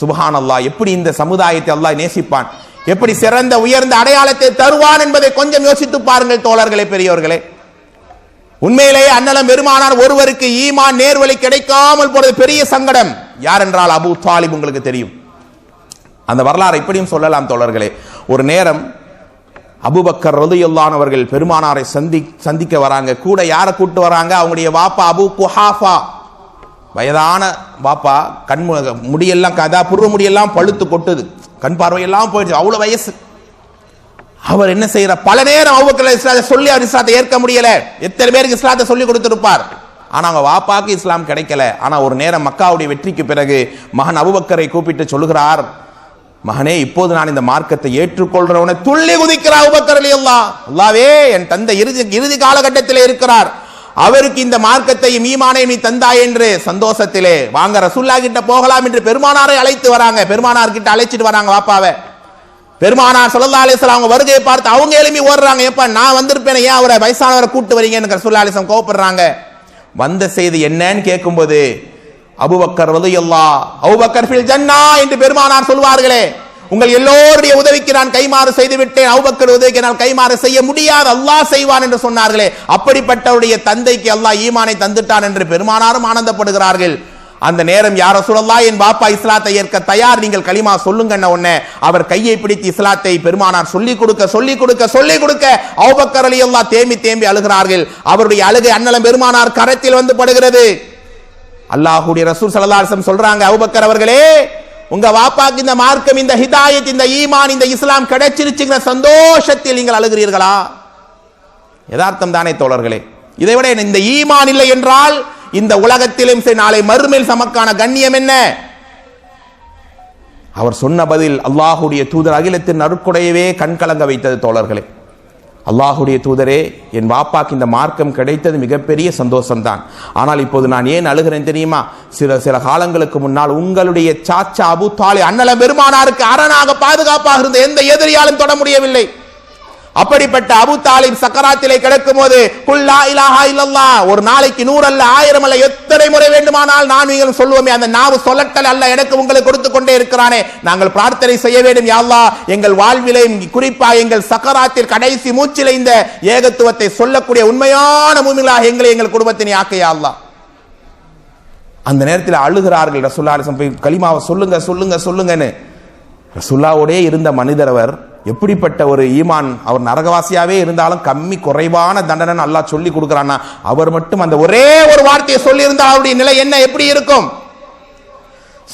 சுப்ஹானல்லாஹ், எப்படி இந்த சமுதாயத்தை அல்லாஹ் நேசிப்பான், எப்படி சிறந்த உயர்ந்த அடையாளத்தை தருவான் என்பதை கொஞ்சம் யோசித்து பாருங்கள் தோழர்களே, பெரியவர்களே. உண்மையிலேயே அன்னலம் பெருமானார் ஒருவருக்கு ஈமான் நேர்வழி கிடைக்காமல் போறது பெரிய சங்கடம். யார் என்றால் அபூ தாலிப். உங்களுக்கு தெரியும் அந்த வரலாறு. இப்படியும் சொல்லலாம் தோழர்களே. ஒரு நேரம் அபூபக்கர் ரலியல்லாஹு அன்ஹு அவர்கள் பெருமானாரை சந்திக்க வராங்க. கூட யாரை கூட்டு வராங்க? அவங்களுடைய வாப்பா அபூ குஹாஃபா, வயதான வாப்பா. முடியெல்லாம் புருவ முடியெல்லாம் பழுத்து கொட்டுது. கண் பார்வை எல்லாம் போயிடுச்சு, அவ்வளவு வயசு. அவர் என்ன செய்யற, பல நேரம் அபூபக்கர் இஸ்லாத்தை சொல்லி அவர் இஸ்லாத்தை ஏற்க முடியல. எத்தனை பேருக்கு இஸ்லாத்தை சொல்லி கொடுத்திருப்பார், ஆனா அவங்க வாப்பாக்கு இஸ்லாம் கிடைக்கல. ஆனா ஒரு நேரம் மக்காவுடைய வெற்றிக்கு பிறகு மகன் அபூபக்கரை கூப்பிட்டு சொல்லுகிறார், மகனே, இப்போது நான் இந்த மார்க்கத்தை ஏற்றுக்கொள்றவனை துள்ளி குதிக்கிறார் அபூபக்கர் ரலியல்லாஹு. அல்லாஹ்வே, என் தந்தை இறுதி காலகட்டத்தில் இருக்கிறார், அவருக்கு இந்த மார்க்கத்தையும் ஈமானை நீ தந்தாய் என்று சந்தோஷத்திலே வாங்க ரசூலுல்லாஹ் கிட்ட போகலாம் என்று பெருமானாரை அழைத்து வராங்க. பெருமானார் கிட்ட அழைச்சிட்டு வராங்க வாப்பாவை. பெருமானார் ஸல்லல்லாஹு அலைஹி வஸல்லம் அவங்க வருகையை பார்த்து அவங்க எழுப்பி ஓடுறாங்க, எப்ப நான் வந்திருப்பேன், ஏன் அவரை வயசானவரை கூட்டு வரீங்கன்னு ரசூலுல்லாஹி அலைஹி வஸல்லம் கோபப்படுறாங்க. வந்த செய்தி என்னன்னு கேட்கும்போது அபூபக்கர் ரலியல்லாஹு அபூபக்கர் ஃபில் ஜன்னா என்று பெருமானார் சொல்வார்களே, உங்கள் எல்லோருடைய உதவிக்கு நான் கைமாறு செய்து விட்டேன், அபூபக்கர் உதவிக்கு நான் கைமாறு செய்ய முடியாது, அல்லாஹ் செய்வான் என்று சொன்னார்களே, அப்படிப்பட்டவருடைய தந்தைக்கு அல்லாஹ் ஈமானை தந்துட்டான் என்று பெருமானாரும் ஆனந்தப்படுகிறார்கள். அந்த நேரம் யா ரசூலல்லாஹ், என் பாப்பா இஸ்லாத்தை ஏற்க தயார், நீங்கள் கலிமா சொல்லுங்கன்ன உடனே அவர் கையை பிடித்து இஸ்லாத்தை பெருமானார் சொல்லிக் கொடுக்க அபூபக்கர் ரலியல்லாஹு தேம்பி தேம்பி அழுகிறார்கள். அவருடைய அழுகை அன்னலம் பெருமானார் கரத்தில் வந்து படுகிறது. அல்லாஹ்வுடைய ரசூல் ஸல்லல்லாஹு அலைஹி வஸல்லம் சொல்றாங்க, அபூபக்கர் அவர்களே, உங்க வாப்பாக்கு இந்த மார்க்கம், இந்த ஹிதாயத், இந்த ஈமான், இந்த இஸ்லாம் கிடைச்சிருச்சுங்கிற சந்தோஷத்தில் நீங்கள் அழுகிறீர்களா? யதார்த்தம் தானே தோழர்களே. இதை விட இந்த ஈமான் இல்லை என்றால் இந்த உலகத்திலும் சரி நாளை மறுமையில் சமக்கான கண்ணியம் என்ன? அவர் சொன்ன பதில் அல்லாஹ்வுடைய தூதர் அகிலத்தின் அருட்கொடையவே கண்கலங்க வைத்தது தோழர்களே. அல்லாஹ்வுடைய தூதரே, என் வாப்பாக்கு இந்த மார்க்கம் கிடைத்தது மிகப்பெரிய சந்தோஷம்தான். ஆனால் இப்போது நான் ஏன் அழுகிறேன் தெரியுமா? சில காலங்களுக்கு முன்னால் உங்களுடைய சாச்சா அபூ தாலிப் அன்னல பெருமானாருக்கு அரணாக பாதுகாப்பாக இருந்த எந்த எதிரியாலும் தொட முடியவில்லை. அப்படிப்பட்ட அபூ தாலிப் சக்கராத்திலே கிடக்கும் போது குல் லா இலாஹா இல்லல்லாஹ், ஒரு நாளைக்கு 100 அல்ல 1000 அல்ல எத்தனை முறை வேண்டுமானால் நான் நீங்கள் சொல்லுவோமே, அந்த நாவு சொல்லட்டல் அல்ல எனக்கு உங்களுக்கு கொடுத்து கொண்டே இருக்கிறானே. நாங்கள் பிரார்த்தனை செய்ய வேண்டும், யா அல்லாஹ், எங்கள் வாழ்விலே குறிப்பாக எங்கள் சக்கராத்தில் கடைசி மூச்சிலே இந்த ஏகத்துவத்தை சொல்லக்கூடிய உண்மையான மூமின்களாக எங்களை எங்கள் குடும்பத்தினை ஆக்க யா அல்லாஹ். அந்த நேரத்தில் அழுகிறார்கள். ரசூலுல்லாஹி அலைஹி வஸல்லம் கலிமாவை சொல்லுங்கன்னு. ரசூலுல்லாஹ்வோடே இருந்த மனிதர் அவர், எப்படிப்பட்ட ஒரு ஈமான், அவர் நரகவாசியாவே இருந்தாலும் கம்மி குறைவான தண்டனை அல்லாஹ் சொல்லி கொடுக்கிறான்னா, அவர் மட்டும் அந்த ஒரே ஒரு வார்த்தையை சொல்லி இருந்தால் அவருடைய நிலை என்ன எப்படி இருக்கும்?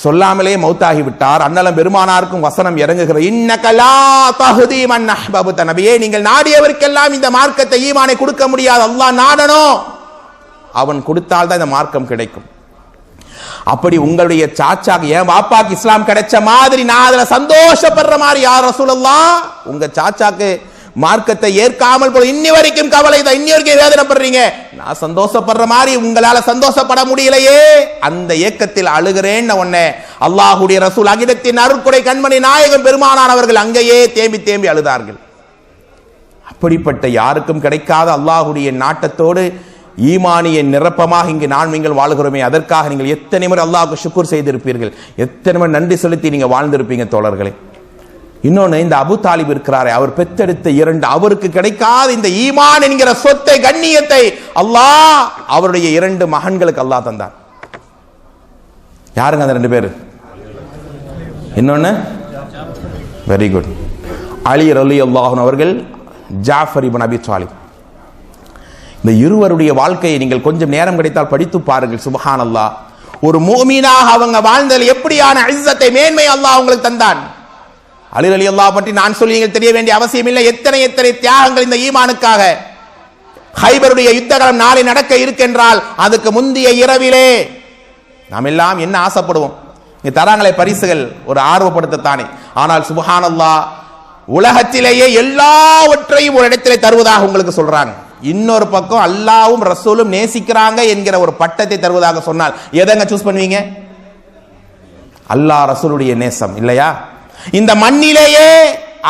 சொல்லாமலே மௌத்தாகி விட்டார். அன்னலம் பெருமானாருக்கும் வசனம் இறங்குகிற, இன்னக லா தஹ்தி மன் அஹ்பப்த, நபியே, நீங்கள் நாடியவருக்கெல்லாம் இந்த மார்க்கத்தை ஈமானை கொடுக்க முடியாது, அல்லாஹ் நாடணும், அவன் கொடுத்தால் தான் இந்த மார்க்கம் கிடைக்கும். அப்படி உங்களுடைய சாச்சாக்கு, என் வாப்பாக்கு இஸ்லாம் கிடைச்ச மாதிரி நான் அதுல சந்தோஷப்படுற மாதிரி யா ரசூலல்லாஹ், உங்க சாச்சாக்கு மார்க்கத்தை ஏற்காமல் போல இன்னி வரைக்கும் கவலை தான், இன்னி வரைக்கும் வேதனைப்படுறீங்க, நான் சந்தோஷப்படுற மாதிரி உங்களால சந்தோஷப்பட முடியலையே, அந்த ஏக்கத்தில் அழுகிறேன்னு உடனே அல்லாஹ்வுடைய ரசூல் அகிலத்தின் அருட்கொடை கண்மணி நாயகம் பெருமானார் அவர்கள் அங்கேயே தேம்பி தேம்பி அழுதார்கள். அப்படிப்பட்ட யாருக்கும் கிடைக்காத அல்லாஹ்வுடைய நாட்டத்தோடு ஈமானிய நிரப்பமாக இங்கு நீங்கள் வாழ்கிறோமே, அதற்காக நீங்கள் எத்தனை முறை அல்லாஹ்வுக்கு ஷுக்ர் செய்திருப்பீர்கள், எத்தனை முறை நன்றி செலுத்தி நீங்க வாழ்ந்திருப்பீங்க தோழர்களே. இன்னொன்னு, இந்த அபூ தாலிப் இருக்கிறாரே, அவர் பெற்றெடுத்த 2 அவருக்கு கிடைக்காத இந்த ஈமான் என்கிற சொத்தை, கண்ணியத்தை அல்லாஹ் அவருடைய 2 மகன்களுக்கு அல்லாஹ் தந்தார். யாருங்க அந்த 2 பேரு? இன்னொன்னு வெரி குட், அலி ரலியல்லாஹு அன்ஹு அவர்கள், ஜாஃபர் இப்னு அபி தாலிப். இந்த இருவருடைய வாழ்க்கையை நீங்கள் கொஞ்சம் நேரம் கிடைத்தால் படித்து பாருங்கள். சுப்ஹானல்லாஹ், ஒரு முஃமினாக அவங்க வாழ்ந்ததில் எப்படியான இஸ்ஸத்தை, மேன்மை அல்லாஹ் அவங்களுக்கு தந்தான். அலி ரலியல்லாஹு பற்றி நான் சொல்லி நீங்கள் தெரிய வேண்டிய அவசியம் இல்லை. எத்தனை தியாகங்கள் இந்த ஈமானுக்காக. ஹைபருடைய யுத்தகாலம் நாளை நடக்க இருக்கின்றால் அதுக்கு முந்தைய இரவிலே நாம் எல்லாம் என்ன ஆசைப்படுவோம்? இங்க தராங்களே பரிசுகள், ஒரு ஆர்வப்படுத்தத்தானே. ஆனால் சுப்ஹானல்லாஹ், உலகத்திலேயே எல்லாவற்றையும் ஒரு இடத்திலே தருவதாக உங்களுக்கு சொல்றாங்க. இன்னொரு பக்கம் அல்லாஹ்வும் ரசூலும் நேசிக்கிறாங்க என்கிற ஒரு பட்டத்தை தருவதாக சொன்னால் எதங்க சூஸ் பண்ணுவீங்க? அல்லாஹ் ரசூலுடைய நேசம் இல்லையா? இந்த மண்ணிலேயே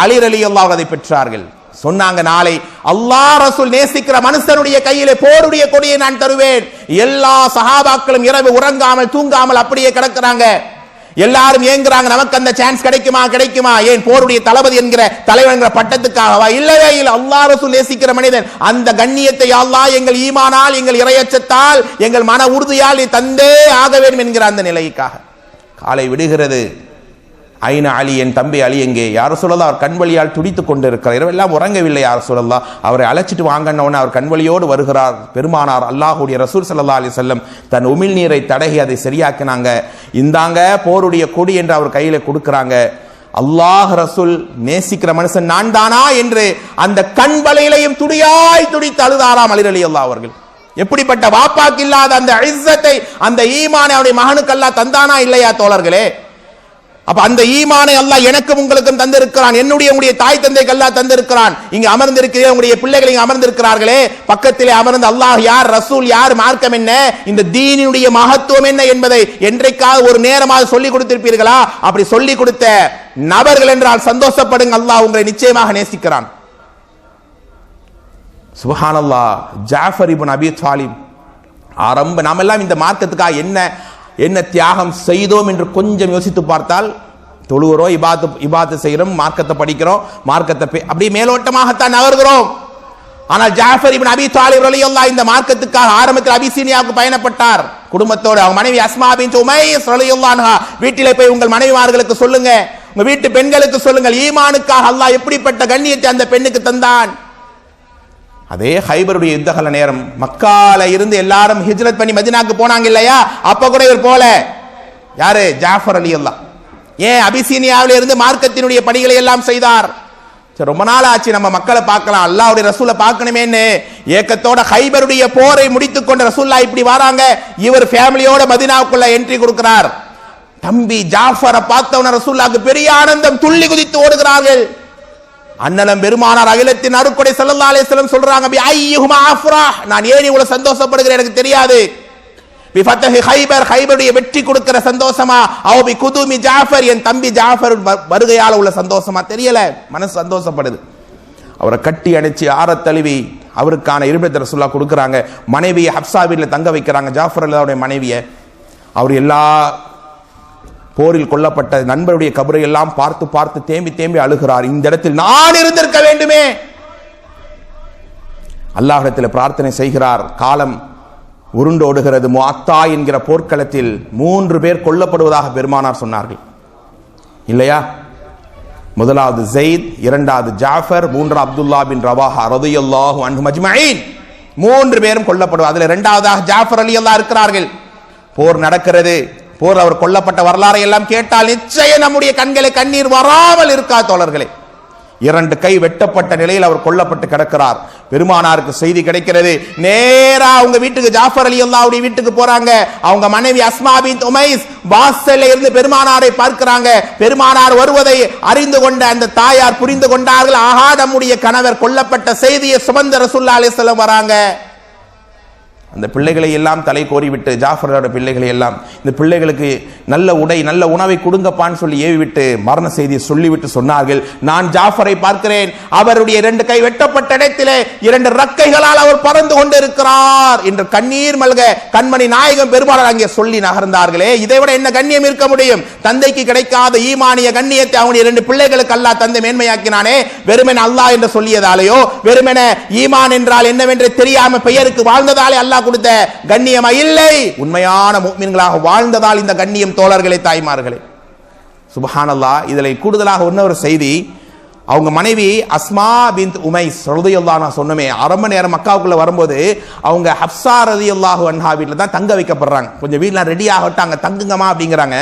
அலி ரலியல்லாஹு அதை பெற்றார்கள். சொன்னாங்க, நாளை அல்லாஹ் ரசூல் நேசிக்கிற மனுஷனுடைய கையிலே போருடைய கொடியை நான் தருவேன். எல்லா சஹாபாக்களும் இரவு உறங்காமல் தூங்காமல் அப்படியே கிடக்கிறாங்க. எல்லாரும் ஏங்குறாங்க, நமக்கு அந்த சான்ஸ் கிடைக்குமா? ஏன் போருடைய தளபதி என்கிற தலைவர் என்கிற பட்டத்துக்காகவா? இல்லவே இல்லை. அல்லாஹ் ரசூல் நேசிக்கிற மனிதன், அந்த கண்ணியத்தை அல்லாஹ் எங்கள் ஈமானால், எங்கள் இறையச்சத்தால், எங்கள் மன உறுதியால் தந்தே ஆக வேண்டும் என்கிற அந்த நிலைக்காக. காலை விடுகிறது. ஐன அலி, என் தம்பி அலி எங்கே? யார் சொல்லலாம், அவர் கண்வழியால் துடித்துக் கொண்டிருக்கிறார். இரவெல்லாம் உறங்கவில்லை. யார் சொல்லலாம், அவரை அழைச்சிட்டு வாங்கன்னு அவர் கண்வழியோடு வருகிறார். பெருமானார் அல்லாஹ்வுடைய ரசூல் ஸல்லல்லாஹு அலைஹி வஸல்லம் தன் உமிழ் நீரை தடகி அதை சரியாக்கினாங்க. இந்தாங்க போருடைய கொடி என்று அவர் கையில கொடுக்கிறாங்க. அல்லாஹ் ரசூல் நேசிக்கிற மனுஷன் நான் தானா என்று அந்த கண் வலையிலையும் துடியாய் துடித்து அழுதாராம் அலி ரலியல்லாஹு அவர்கள். எப்படிப்பட்ட வாப்பாக்கு இல்லாத அந்த இஸ்ஸத்தை, அந்த ஈமானை அவருடைய மகனுக்கு அல்லாஹ் தந்தானா இல்லையா தோழர்களே? அப்ப அந்த ஈமானை அல்லாஹ் எனக்கும் உங்களுக்கும் தந்திருக்கிறான். என்னுடைய உங்களுடைய தாய் தந்தைக்கு அல்லாஹ் தந்திருக்கிறான். இங்க அமர்ந்திருக்கிற உங்களுடைய பிள்ளைகள் இங்க அமர்ந்திருக்கிறார்களே, பக்கத்திலே அமர்ந்து அல்லாஹ் யார், ரசூல் யார், மார்க்கம் என்ன, இந்த தீனினுடைய மகத்துவம் என்ன என்பதை என்றைக்காவது ஒரு நேரமாக சொல்லிக் கொடுத்திருப்பீர்களா? அப்படி சொல்லிக் கொடுத்த நபர்கள் என்றால் சந்தோஷப்படுங்க, அல்லாஹ் உங்களை நிச்சயமாக நேசிக்கிறான். சுப்ஹானல்லாஹ். ஜாஃபர் இப்னு அபி தாலிப் ஆரம்ப நாமெல்லாம் இந்த மார்க்கத்துக்காக என்ன தியாகம் செய்தோம் என்று கொஞ்சம் யோசித்து பார்த்தால், தொழுகிறோம், இபாத்து செய்கிறோம், மார்க்கத்தை படிக்கிறோம், மார்க்கத்தை அப்படியே மேலோட்டமாகத்தான் நகர்கிறோம். ஆனால் ஜாஃபர் இப்னு அபி தாலிப் ரலியல்லாஹு இந்த மார்க்கத்துக்காக ஆரம்பத்தில் அபிசீனியாவுக்கு பயணப்பட்டார் குடும்பத்தோடு. அவங்க மனைவி அஸ்மா பின்த் உமைஸ் ரலியல்லாஹு அன்ஹா வீட்டிலே போய் உங்கள் மனைவிமார்களுக்கு சொல்லுங்க, உங்க வீட்டு பெண்களுக்கு சொல்லுங்கள், ஈமானுக்காக அல்லாஹ் எப்படிப்பட்ட கண்ணியத்தை அந்த பெண்ணுக்கு தந்தான். அதே ஹைபருடைய யுத்தகால நேரம், மக்கால இருந்து எல்லாரும் ஹிஜ்ரத் பண்ணி மதீனாக்கு போனாங்க இல்லையா? அப்ப கூட இவர் போல. யாரு? ஜாஃபர் ரலியல்லாஹு. ஏன்? அபிசீனியாவில இருந்து மார்க்கத்தினுடைய பணிகளை எல்லாம் செய்தார். ரொம்ப நாள் ஆச்சு நம்ம மக்களை பார்க்கலாம், அல்லாஹ்வுடைய ரசூலை பார்க்கணுமேன்னு ஏக்கத்தோட ஹைபருடைய போரை முடித்துக் கொண்ட ரசூலுல்லாஹ் இப்படி வராங்க. இவர் ஃபேமிலியோட மதீனாவுக்குள்ள என்ட்ரி கொடுக்கிறார். தம்பி ஜாஃபரை பார்த்தவன ரசூலுல்லாஹ்க்கு பெரிய ஆனந்தம், துள்ளி குதித்து ஓடுகிறார்கள். அண்ணலம் பெருமானார் அகிலத்தின் அருட்கொடை ஸல்லல்லாஹு அலைஹி வஸல்லம் சொல்றாங்க, பி ஐயுஹுமா அஃப்ரஹ், நான் ஏன் இவ்வளவு சந்தோஷப்படுகிறேன் எனக்கு தெரியாது. பி ஃபத்ஹி ஹைபர், ஹைபருடைய வெற்றி கொடுக்கிற சந்தோஷமா, அவ் பி குதுமி ஜாஃபர், என் தம்பி ஜாஃபர் வருகையால உள்ள சந்தோஷமா தெரியல, மனசு சந்தோஷப்படுது. அவரை கட்டி அணைச்சு ஆற தழுவி அவருக்கான இருப்பிடத்தை ரசூலுல்லாஹ் கொடுக்கறாங்க. மனைவியை ஹப்ஸா வீட்டில் தங்க வைக்கிறாங்க, ஜாஃபர் ரலியல்லாஹுடைய மனைவியை. அவர் எல்லா போரில் கொல்லப்பட்ட நண்பருடைய கபரை எல்லாம் பார்த்து பார்த்து தேம்பி தேம்பி அழுகிறார். இந்த இடத்தில் நான் இருந்திருக்க வேண்டுமே. அல்லாஹ்விடத்தில் பிரார்த்தனை செய்கிறார். காலம் உருண்டோடுகிறது. முஅத்தா என்கிற போர்க்களத்தில் 3 பேர் கொல்லப்படுவதாக பெருமானார் சொன்னார்கள் இல்லையா? முதலாவது ஸைத், இரண்டாவது ஜாஃபர், மூன்றாவது அப்துல்லா பின் ரவாஹா ரலியல்லாஹு அன்ஹும் அஜ்மஈன். 3 பேரும் கொல்லப்படுவார். அதில் இரண்டாவதாக ஜாஃபர் ரலியல்லாஹு இருக்கிறார்கள். போர் நடக்கிறது. போர் அவர் கொல்லப்பட்ட வரலாறை எல்லாம் கேட்டால் நிச்சயம் நம்முடைய கண்களை கண்ணீர் வராமல் இருக்கா தோழர்களே. 2 கை வெட்டப்பட்ட நிலையில் அவர் கொல்லப்பட்டு கிடக்கிறார். பெருமானாருக்கு செய்தி கிடைக்கிறது. நேரா அவங்க வீட்டுக்கு, ஜாஃபர் ரலியல்லாஹுடைய வீட்டுக்கு போறாங்க. அவங்க மனைவி அஸ்மா பின்த் உமைஸ் வாசல்ல இருந்து பெருமானாரை பார்க்கிறாங்க. பெருமானார் வருவதை அறிந்து கொண்ட அந்த தாயார் புரிந்து கொண்டார்கள், ஆஹா நம்முடைய கணவர் கொல்லப்பட்ட செய்தியை சுமந்த ரசூலுல்லாஹி அலைஹி வஸல்லம் வராங்க. அந்த பிள்ளைகளை எல்லாம் தலை கோரிவிட்டு, ஜாஃபரோட பிள்ளைகளை எல்லாம், இந்த பிள்ளைகளுக்கு நல்ல உடை நல்ல உணவை கொடுங்கப்பான்னு சொல்லி ஏவிவிட்டு மரண செய்தியை சொல்லிவிட்டு சொன்னார்கள், நான் ஜாஃபரை பார்க்கிறேன், அவருடைய 2 கை வெட்டப்பட்ட இடத்திலே 2 ரக்கைகளால் அவர் பறந்து கொண்டிருக்கிறார் என்று கண்ணீர் மல்க கண்மணி நாயகம் பெருமானார் அங்கே சொல்லி நகர்ந்தார்களே. இதைவிட என்ன கண்ணியம் இருக்க முடியும்? தந்தைக்கு கிடைக்காத ஈமானிய கண்ணியத்தை அவனுடைய 2 பிள்ளைகளுக்கு அல்லாஹ் தந்தை மேன்மையாக்கினானே. வெறுமென அல்லாஹ் என்று சொல்லியதாலேயோ, வெறுமென ஈமான் என்றால் என்னவென்று தெரியாம பெயருக்கு வாழ்ந்ததாலே அல்லாஹ் கொடுத்த கண்ணியமா? இல்லை, உண்மையான முஃமின்களாக வாழ்ந்ததால் இந்த கண்ணியம் தோழர்களே, தாய்மார்களே. சுப்ஹானல்லாஹ். இதில் கூடுதலாக இன்னொரு செய்தி, அவங்க மனைவி அஸ்மா பின்த் உமைஸ் ரலியல்லாஹு அன்ஹா சொன்னமே, அரம்ப நேரம் மக்காவுக்குள்ள வரும்போது அவங்க ஹப்ஸா ரலியல்லாஹு அன்ஹா வீட்டில் தான் தங்க வைக்கப்படுறாங்க. கொஞ்சம் வீட்டில் ரெடி ஆகட்டாங்க, தங்குங்கம்மா அப்படிங்கிறாங்க.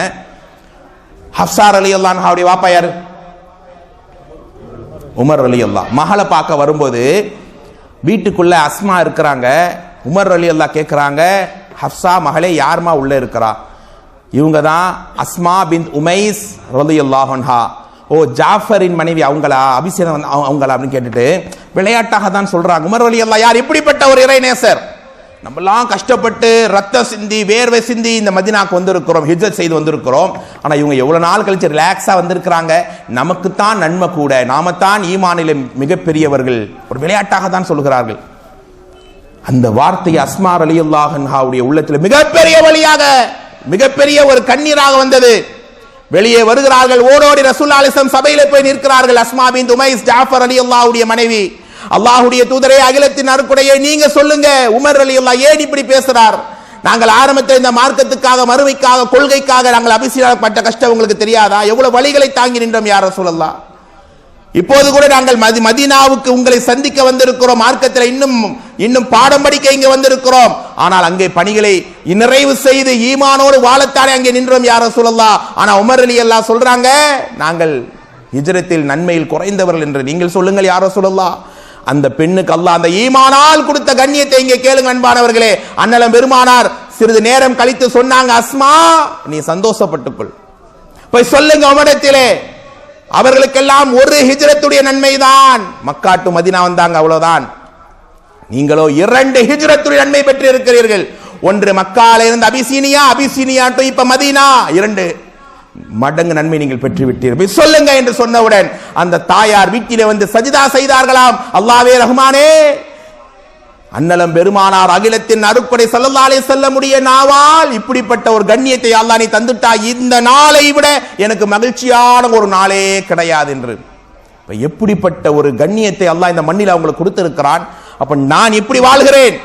ஹப்ஸா ரலியல்லாஹு அன்ஹாவுடைய வாப்பா யாரு? உமர் ரலியல்லாஹு. மகளை பார்க்க வரும்போது வீட்டுக்குள்ள அஸ்மா இருக்கிறாங்க. உமர் ரலியல்லாஹு கேட்கிறாங்க, ஹப்ஸா மகளே யாருமா உள்ள இருக்கிறா? இவங்க தான் அஸ்மா பின்த் உமைஸ் ரலியல்லாஹு அன்ஹா. ஓ, ஜாஃபரின் மனைவி அவங்களா, அபிஷேகம் அவங்களா அப்படின்னு கேட்டுட்டு விளையாட்டாக தான் சொல்றாங்க. உமர் ரலியல்லாஹு யார்? இப்படிப்பட்ட ஒரு இறைநேசர். நம்மெல்லாம் கஷ்டப்பட்டு ரத்த சிந்தி வேர்வை சிந்தி இந்த மதீனாக்கு வந்திருக்கிறோம், ஹிஜ்ரத் செய்து வந்திருக்கிறோம். ஆனா இவங்க எவ்வளவு நாள் கழிச்சு ரிலாக்ஸா வந்திருக்கிறாங்க. நமக்கு தான் நன்மை கூட, நாம தான் ஈமானிலே மிகப்பெரியவர்கள். ஒரு விளையாட்டாக தான் சொல்கிறார்கள். அந்த வார்த்தை அஸ்மா ரலியல்லாஹு அன்ஹாவுடைய உள்ளத்தில் மிகப்பெரிய வழியாக, மிகப்பெரிய ஒரு கண்ணீராக வந்தது. வெளியே வருகிறார்கள், ஓடோடி ரசூலுல்லாஹி அலைஹி வஸல்லம் சபையிலே போய் நிற்கிறார்கள். அஸ்மா பின்த் உமைஸ் ஜாஃபர் ரலியல்லாஹுடைய மனைவி. அல்லாஹ்வுடைய தூதரே, அகிலத்தின் அருட்கொடையை நீங்க சொல்லுங்க, உமர் ரலியல்லாஹு ஏன் இப்படி பேசுறார்? நாங்கள் ஆரம்பத்தில் இந்த மார்க்கத்துக்காக, மறுமைக்காக, கொள்கைக்காக நாங்கள் அபிஷேகப்பட்ட கஷ்டம் உங்களுக்கு தெரியாதா? எவ்வளவு வழிகளை தாங்கி நின்றோம் யா ரசூலல்லாஹ். இப்போது கூட நாங்கள் மதீனாவுக்கு உங்களை சந்திக்க வந்திருக்கிறோம், மார்க்கத்தில் இன்னும் பாடம் படிக்க இங்கே வந்திருக்கிறோம். ஆனால் அங்கே பணிகளை நிறைவு செய்து ஈமானோடு வாழத்தானே அங்கே நின்றோம் யா ரசூலல்லாஹ். ஆனா உமர் ரலியல்லாஹு சொல்றாங்க, நாங்கள் ஹிஜ்ரத்தில் நன்மையில் குறைந்தவர்கள் என்று நீங்கள் சொல்லுங்கள் யா ரசூலல்லாஹ். அந்த பெண்ணுக்கு அல்லாஹ் அந்த ஈமானால் கொடுத்த கண்ணியத்தை இங்கே கேளுங்க அன்பானவர்களே. அண்ணலம் பெருமானார் சிறிது நேரம் கழித்து சொன்னாங்க, அஸ்மா நீ சந்தோஷப்பட்டுக்கொள், போய் சொல்லுங்க உம்மிடத்திலே. அவர்களுக்கெல்லாம் ஒரு ஹிஜ்ரத்துடைய நன்மைதான், மக்கா டு மதீனா வந்தாங்க அவ்வளவுதான். நீங்களோ 2 ஹிஜ்ரத்துடைய நன்மை பெற்று இருக்கிறீர்கள். ஒன்று மக்கால இருந்து அபிசீனியா, அபிசீனியா டு இப்ப மதீனா, 2 மடங்கு நன்மை நீங்கள் பெற்று விட்டீர்கள், சொல்லுங்க என்று சொன்னவுடன் அந்த தாயார் வீட்டிலே வந்து சஜிதா செய்தார்களாம். அல்லாஹ்வே ரஹ்மானே, அன்னலம் பெருமானார் அகிலத்தின் அருட்கொடை ஸல்லல்லாஹு அலைஹி வஸல்லம் உடைய நாவால் இப்படிப்பட்ட ஒரு கண்ணியத்தை அல்லாஹ் நீ தந்துட்டாய், இந்த நாளை விட எனக்கு மகிழ்ச்சியான ஒரு நாளே கிடையாது என்று. எப்படிப்பட்ட ஒரு கண்ணியத்தை அல்லாஹ் இந்த மண்ணில் அவங்களுக்கு கொடுத்திருக்கிறான். அப்ப நான் இப்படி வாழ்கிறேன்,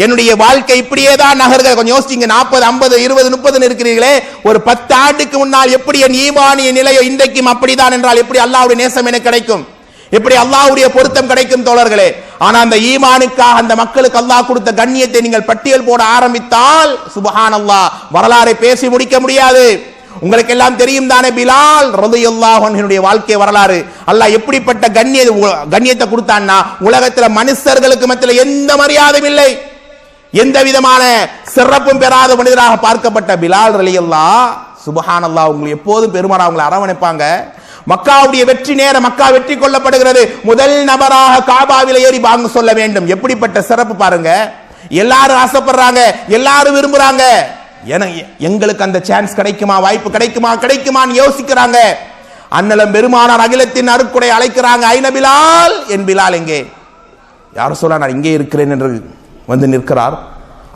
என்னுடைய வாழ்க்கை இப்படியே தான் நகர்கிறது. கொஞ்சம் யோசிங்க, 40 50 20 30 இருக்கிறீர்களே, ஒரு 10 ஆண்டுக்கு முன்னால் எப்படி என் ஈமானிய நிலையோ இன்றைக்கும் அப்படிதான் என்றால் எப்படி அல்லாஹ்வுடைய நேசம் எனக்கு கிடைக்கும், எப்படி அல்லாஹ்வுடைய பொருத்தம் கிடைக்கும் தோழர்களே. ஆனா அந்த ஈமானுக்காக அந்த மக்களுக்கு அல்லாஹ் கொடுத்த கண்ணியத்தை நீங்கள் பட்டியல் போட ஆரம்பித்தால் சுப்ஹானல்லாஹ் வரலாறை பேசி முடிக்க முடியாது. உங்களுக்கு எல்லாம் தெரியும் தானே பிலால் ரலியல்லாஹு அன்ஹுடைய வாழ்க்கை வரலாறு. அல்லாஹ் எப்படிப்பட்ட கண்ணியத்தை கொடுத்தான்னா, உலகத்தில் மனுஷர்களுக்கு மத்தியில் எந்த மரியாதையும் இல்லை, எந்த விதமான சிறப்பும் பெறாத மனிதராக பார்க்கப்பட்ட பிலால் ரலியல்லாஹ் சுப்ஹானல்லாஹ் உங்களுக்கு எப்போதும் பெருமானார் அவங்களை அரவணைப்பாங்க. மக்காவுடைய வெற்றி நேர மக்கா வெற்றி கொள்ளப்படுகிறது, முதல் நபராக காபாவில ஏறி பாங்கு சொல்ல வேண்டும். எப்படிப்பட்ட சிறப்பு பாருங்க, எல்லாரும் ஆசைப்படுறாங்க, எல்லாரும் விரும்புறாங்க, எங்களுக்கு அந்த சான்ஸ் கிடைக்குமா, வாய்ப்பு கிடைக்குமான்னு யோசிக்கிறாங்க. அன்னலம் பெருமானார் அகிலத்தின் அருட்கொடை அழைக்கிறாங்க, ஐன பிலால், என் பிலால் எங்கே? யாரும் சொல்ல நான் இங்கே இருக்கிறேன் என்று வந்து நிற்கிறார்.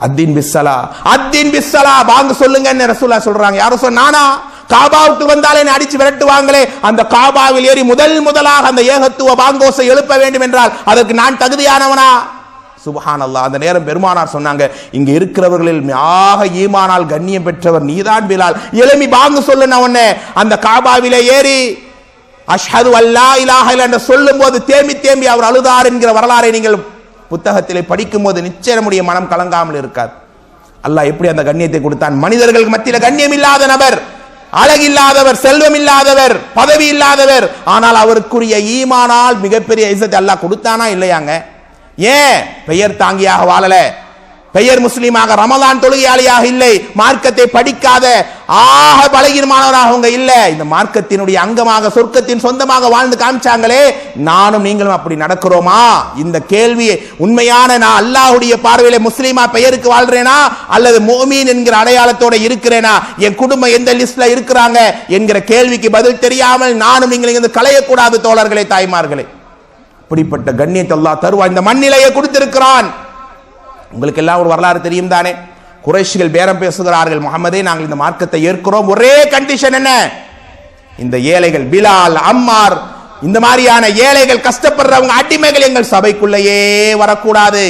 அத்தீன் பிஸ்ஸலா பாங்கு சொல்லுங்க ரசூலுல்லாஹ் சொல்றாங்க. யாரும் சொன்ன நானா? காபாவுக்கு வந்தாலே அடிச்சு விரட்டுவாங்களே, அந்த காபாவில் ஏறி முதலாக அந்த ஏகத்துவ பாங்கோசை எழுப்ப வேண்டும் என்றால் அதற்கு நான் தகுதியானவனா? சுப்ஹானல்லாஹ். அந்த நேரம் பெருமானார் சொன்னாங்க, இங்க இருக்கிறவர்களில் மிக ஈமானால் கண்ணியம் பெற்றவர் நீதான் பிலால், எழுமி பாங்கு சொல்லுன உடனே அந்த காபாவிலே ஏறி அஷ்ஹது அல்லா இலாஹ இல்லல்லாஹ் என்று சொல்லும் போது தேம்பி அவர் அழுதார் என்கிற வரலாறை நீங்கள் புத்தகத்திலே படிக்கும் போது நிச்சயம் நம்முடைய மனம் கலங்காமல் இருக்காது. அல்லாஹ் எப்படி அந்த கண்ணியத்தை கொடுத்தான். மனிதர்களுக்கு மத்தியில் கண்ணியம் இல்லாத நபர், அழகில்லாதவர், செல்வம் இல்லாதவர், பதவி இல்லாதவர், ஆனால் அவருக்குரிய ஈமானால் மிகப்பெரிய இஸ்ஸத்தை அல்லாஹ் கொடுத்தானா இல்லையாங்க? ஏன் பெயர் தாங்கியாக வாழல, பெயர் முஸ்லீமாக, ரமலான் தொழுகையாளியாக இல்லை, மார்க்கத்தை படிக்காத ஆக பலகீனமானவராக அவங்க இல்ல, இந்த மார்க்கத்தினுடைய அங்கமாக சொர்க்கத்தின் சொந்தமாக வாழ்ந்து காமிச்சாங்களே, நானும் நீங்களும் அப்படி நடக்கிறோமா? இந்த கேள்வி உண்மையான நான் அல்லாஹ்வுடைய பார்வையில முஸ்லீமா பெயருக்கு வாழ்றேனா அல்லது முஃமின் என்கிற அடையாளத்தோட இருக்கிறேனா, என் குடும்பம் எந்த லிஸ்ட்ல இருக்கிறாங்க என்கிற கேள்விக்கு பதில் தெரியாமல் நானும் நீங்களும் இருந்து களையக்கூடாது தோழர்களே, தாய்மார்களே. இப்படிப்பட்ட கண்ணியத்தை அல்லாஹ் தருவான், இந்த மண்ணிலேயே கொடுத்திருக்கிறான். உங்களுக்கு எல்லாம் ஒரு வரலாறு தெரியும் தானே, குறைஷிகள் பேரம் பேசுகிறார்கள், முஹம்மதே நாங்கள் இந்த மார்க்கத்தை ஏற்கிறோம், ஒரே கண்டிஷன் என்ன? இந்த ஏழைகள் பிலால், அம்மார், இந்த மாதிரியான ஏழைகள், கஷ்டப்படுறவங்க, அடிமைகள் எங்கள் சபைக்குள்ளேயே வரக்கூடாது.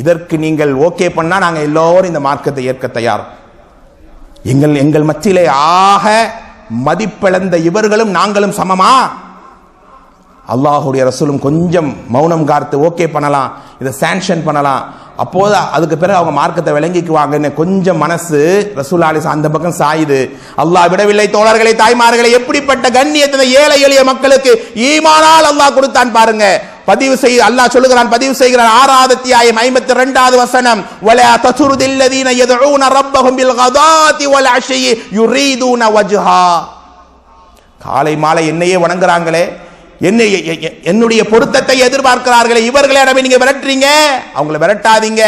இதற்கு நீங்கள் ஓகே பண்ணா நாங்க எல்லோரும் இந்த மார்க்கத்தை ஏற்க தயார். எங்கள் மத்தியிலே ஆக மதிப்பிழந்த இவர்களும் நாங்களும் சமமா? அல்லாஹ்வுடைய ரசூலும் கொஞ்சம் மௌனம் காத்து ஓகே பண்ணலாம், இதை சாங்ஷன் பண்ணலாம், அப்போது அதுக்கு பிறகு அவங்க மார்க்கத்தை விளங்கிக்குவாங்கன்னு கொஞ்சம் மனசு ரசூலுல்லாஹி அலைஹி வஸல்லம் அந்த பக்கம் சாயுது. அல்லாஹ் விடவில்லை தோழர்களை, தாய்மார்களை. எப்படிப்பட்ட கண்ணியத்தை ஏழை எளிய மக்களுக்கு ஈமானால் அல்லாஹ் கொடுத்தான் பாருங்க. பதிவு செய்ய அல்லாஹ் சொல்லுகிறான், பதிவு செய்கிறான் 6வது அத்தியாயம் 52வது வசனம், வலா தசுருதில்லதீன யதுஊன ரப்பஹும் பில் கதாதி வல் அஷி யுரீதுன வஜ்ஹா. காலை மாலை என்னையே வணங்குறாங்களே, என்னுடைய பொருத்தத்தை எதிர்பார்க்கிறார்களே, இவர்களை நீங்க விரட்டுறீங்க, அவங்களை விரட்டாதீங்க.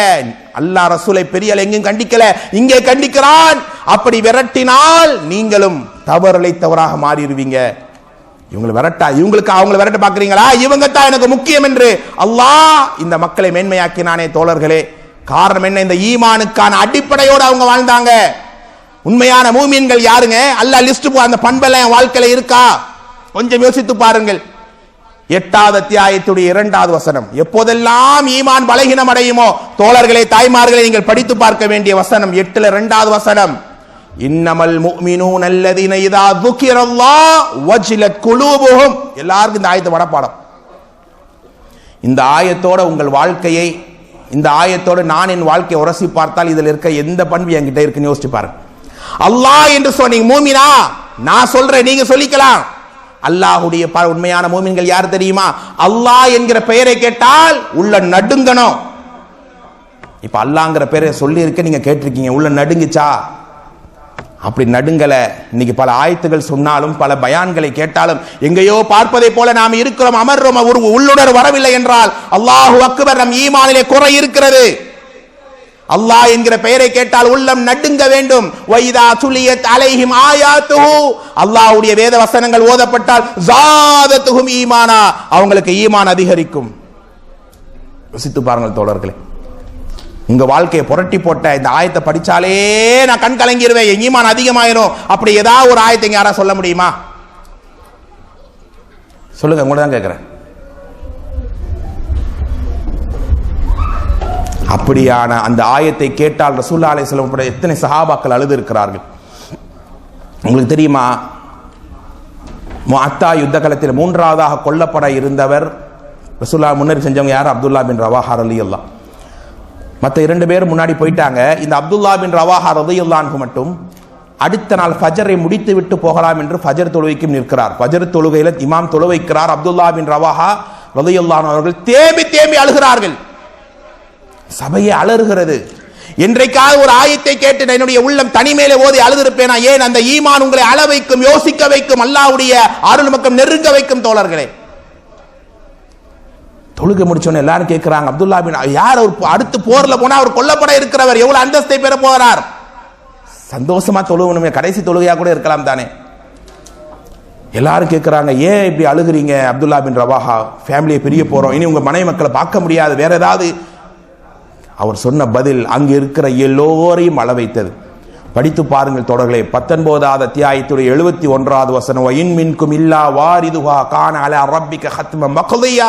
அல்லாஹ் ரசூலை பெரிய எங்கும் கண்டிக்கல, இங்கே கண்டிக்கிறான். அப்படி விரட்டினால் நீங்களும் தவறிழைத்தவராக மாறிடுவீங்க. இவங்களை விரட்ட பாக்குறீங்களா? இவங்க தான் எனக்கு முக்கியம் என்று அல்லாஹ் இந்த மக்களை மேன்மையாக்கினானே தோழர்களே. காரணம் என்ன? இந்த ஈமானுக்கான அடிப்படையோடு அவங்க வாழ்ந்தாங்க. உண்மையான மூமின்கள் யாருங்க? அல்லாஹ் லிஸ்ட் அந்த பண்பெல்லாம் வாழ்க்கையில இருக்கா? கொஞ்சம் யோசித்து பாருங்கள். 8வது அத்தியாயத்துடைய 2வது வசனம். எப்போதெல்லாம் ஈமான் பலகீனம் அடையுமோ தோழர்களே, தாய்மார்களை நீங்கள் படித்து பார்க்க வேண்டிய வசனம் 8ல 2வது வசனம், இன்னமல் முஃமினூன அல்லதீன இதா ذுகிரல்லாஹ் வஜிலத் குலூபுஹும். எல்லாருக்கும் இந்த ஆயத்து வடபாடம். இந்த ஆயத்தோட உங்கள் வாழ்க்கையை, இந்த ஆயத்தோட நான் என் வாழ்க்கையை உரசி பார்த்தால் இதில் இருக்க எந்த பண்பு என்கிட்ட இருக்குன்னு யோசிச்சு பாருங்க. அல்லாஹ் என்று சொன்னீங்க மூமினா, நான் சொல்றேன், நீங்க சொல்லிக்கலாம். அல்லாஹ்வுடைய உண்மையான மூமின்கள் யார் தெரியுமா? அல்லாஹ் என்கிற பெயரை கேட்டால் உள்ள நடுங்கணும். இப்ப அல்லாஹ்ங்கிற பெயரை சொல்லி இருக்க நீங்க கேட்டிருக்கீங்க, உள்ள நடுங்குச்சா? அப்படி நடுங்கல. இன்னைக்கு பல ஆயத்துகள் சொன்னாலும் பல பயான்களை கேட்டாலும் எங்கேயோ பார்ப்பதை போல நாம் இருக்கிறோம், அமர்றோம், ஒரு உள்ளுணர் வரவில்லை என்றால் அல்லாஹு அக்பர், நம் ஈமானிலே குறை இருக்கிறது. அல்லாஹ் என்கிற பெயரை கேட்டால் உள்ளம் நடுங்க வேண்டும். வைதா துலியத் அலைஹிம் ஆயாத்துஹு, அல்லாஹ்வுடைய வேத வசனங்கள் ஓதப்பட்டால் ஜாதத்துஹும் ஈமானா, அவங்களுக்கு ஈமான் அதிகரிக்கும். யோசித்து பாருங்கள் தோழர்களே, உங்க வாழ்க்கையை புரட்டி போட்ட இந்த ஆயத்தை படிச்சாலே நான் கண் கலங்கிடுவேன், என் ஈமான் அதிகமாயிரும். அப்படி ஏதாவது ஒரு ஆயத்தை யாரா சொல்ல முடியுமா? சொல்லுங்க, உங்களை தான் கேட்கிறேன். அப்படியான அந்த ஆயத்தை கேட்டால் ரசூலுல்லாஹி அலைஹி வஸல்லம் எத்தனை சஹாபாக்கள் அழுது இருக்கிறார்கள். உங்களுக்கு தெரியுமா, முஅத்தா யுத்த காலத்தில் மூன்றாவதாக கொல்லப்பட இருந்தவர் ரசூலுல்லாஹ் முன்னர் செஞ்சவங்க யார்? அப்துல்லா பின் ரவாஹா ரலியல்லாஹு. மற்ற 2 பேர் முன்னாடி போயிட்டாங்க. இந்த அப்துல்லா பின் ரவாஹா ரலியல்லாஹு அன்ஹு மட்டும் அடுத்த நாள் ஃபஜரை முடித்து விட்டு போகலாம் என்று ஃபஜர் தொழுகைக்கும் நிற்கிறார். ஃபஜர் தொழுகையில இமாம் தொழு வைக்கிறார். அப்துல்லா பின் ரவாஹா ரலியல்லாஹு அன்ஹு அவர்கள் தேம்பி தேம்பி அழுகிறார்கள். சபையை அலறுகிறது. என்றைக்காவது ஒரு ஆயத்தை கேட்டு என்னுடைய உள்ளம் தனிமையிலே ஓதி அழுதிருப்பேனா? ஏன்? அந்த ஈமான் உங்களை அள வைக்கும், யோசிக்க வைக்கும், அல்லாஹ்வுடைய அருள் பக்கம் நெருங்க வைக்கும். தோழர்களே, தொழுகை முடிச்சோன்னு எல்லாரும் கேட்கிறாங்க, அப்துல்லா பின் யார்? அடுத்து போர்ல போனா அவர் கொல்லப்பட இருக்கிறவர், எவ்வளவு அந்தஸ்தை பெற போகிறார்? சந்தோஷமா தொழுகணுமே, கடைசி தொழுகையா கூட இருக்கலாம் தானே. எல்லாரும் கேட்கிறாங்க, ஏன் இப்படி அழுகிறீங்க அப்துல்லா பின் ரவாஹா? ஃபேமிலியை பிரிய போறோம், இனி உங்க மனைவி மக்களை பார்க்க முடியாது, வேற ஏதாவது? அவர் சொன்ன பதில் அங்கு இருக்கிற எல்லோரையும் அள வைத்தது. படித்து பாருங்கள் தோழர்களே, 19வது அத்தியாயத்துடைய 71வது வசனம், வஇன் மின்கும் இல்லா வாரிதுஹா கான அலா ரப்பிக ஹத்ம மக்தியா.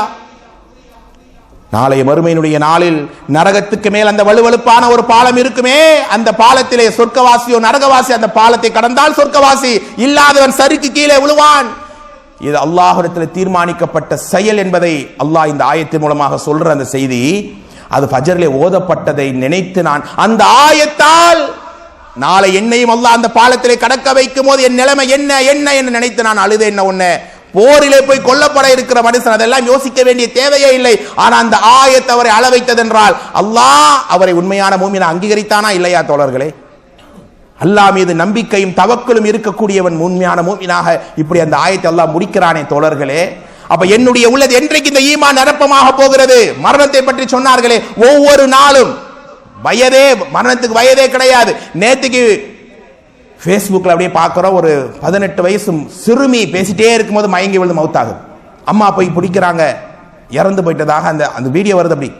நாளைய மறுமையினுடைய நாளில் நரகத்துக்கு மேல் அந்த வலுவழுப்பான ஒரு பாலம் இருக்குமே, அந்த பாலத்திலே சொர்க்கவாசியோ நரகவாசி அந்த பாலத்தை கடந்தால் சொர்க்கவாசி, இல்லாதவன் சரிக்கு கீழே விழுவான். இது அல்லாஹ்விடத்தில் தீர்மானிக்கப்பட்ட செயல் என்பதை அல்லாஹ் இந்த ஆயத்தின் மூலமாக சொல்ற அந்த செய்தி, அது ஃபஜ்ரிலே ஓதப்பட்டதை நினைத்து நான் அந்த ஆயத்தால் நாளை என்னையும் அல்லாஹ் அந்த பாலத்திலே கடக்க வைக்கும் போது என் நிலைமை என்ன என்ன என்று நினைத்து நான் அழுது. என்ன ஒண்ணு, போரிலே போய் கொல்லப்பட இருக்கிற மனுஷன், அதெல்லாம் யோசிக்க வேண்டிய தேவையே இல்லை. ஆனா அந்த ஆயத்தை அவரை அள வைத்ததென்றால் அல்லாஹ் அவரை உண்மையான மூமினா அங்கீகரித்தானா இல்லையா? தோழர்களே, அல்லாஹ் மீது நம்பிக்கையும் தவக்கலும் இருக்கக்கூடியவன் உண்மையான மூமினாக இப்படி அந்த ஆயத்தை அல்லாஹ் முடிக்கிறானே தோழர்களே. அப்ப என்னுடைய உள்ளது என்றைக்கு இந்த ஈமான் நிரப்பமாக போகிறது? மரணத்தை பற்றி சொன்னார்களே, ஒவ்வொரு நாளும் வயதே, மரணத்துக்கு வயதே கிடையாது. நேத்துக்கு ஃபேஸ்புக்ல அப்படியே பார்க்கிறோம், ஒரு 18 வயசு சிறுமி பேசிட்டே இருக்கும்போது மயங்கி விழுந்து மவுத்தாகுது. அம்மா போய் பிடிக்கிறாங்க, இறந்து போயிட்டதாக அந்த வீடியோ வருது. அப்படி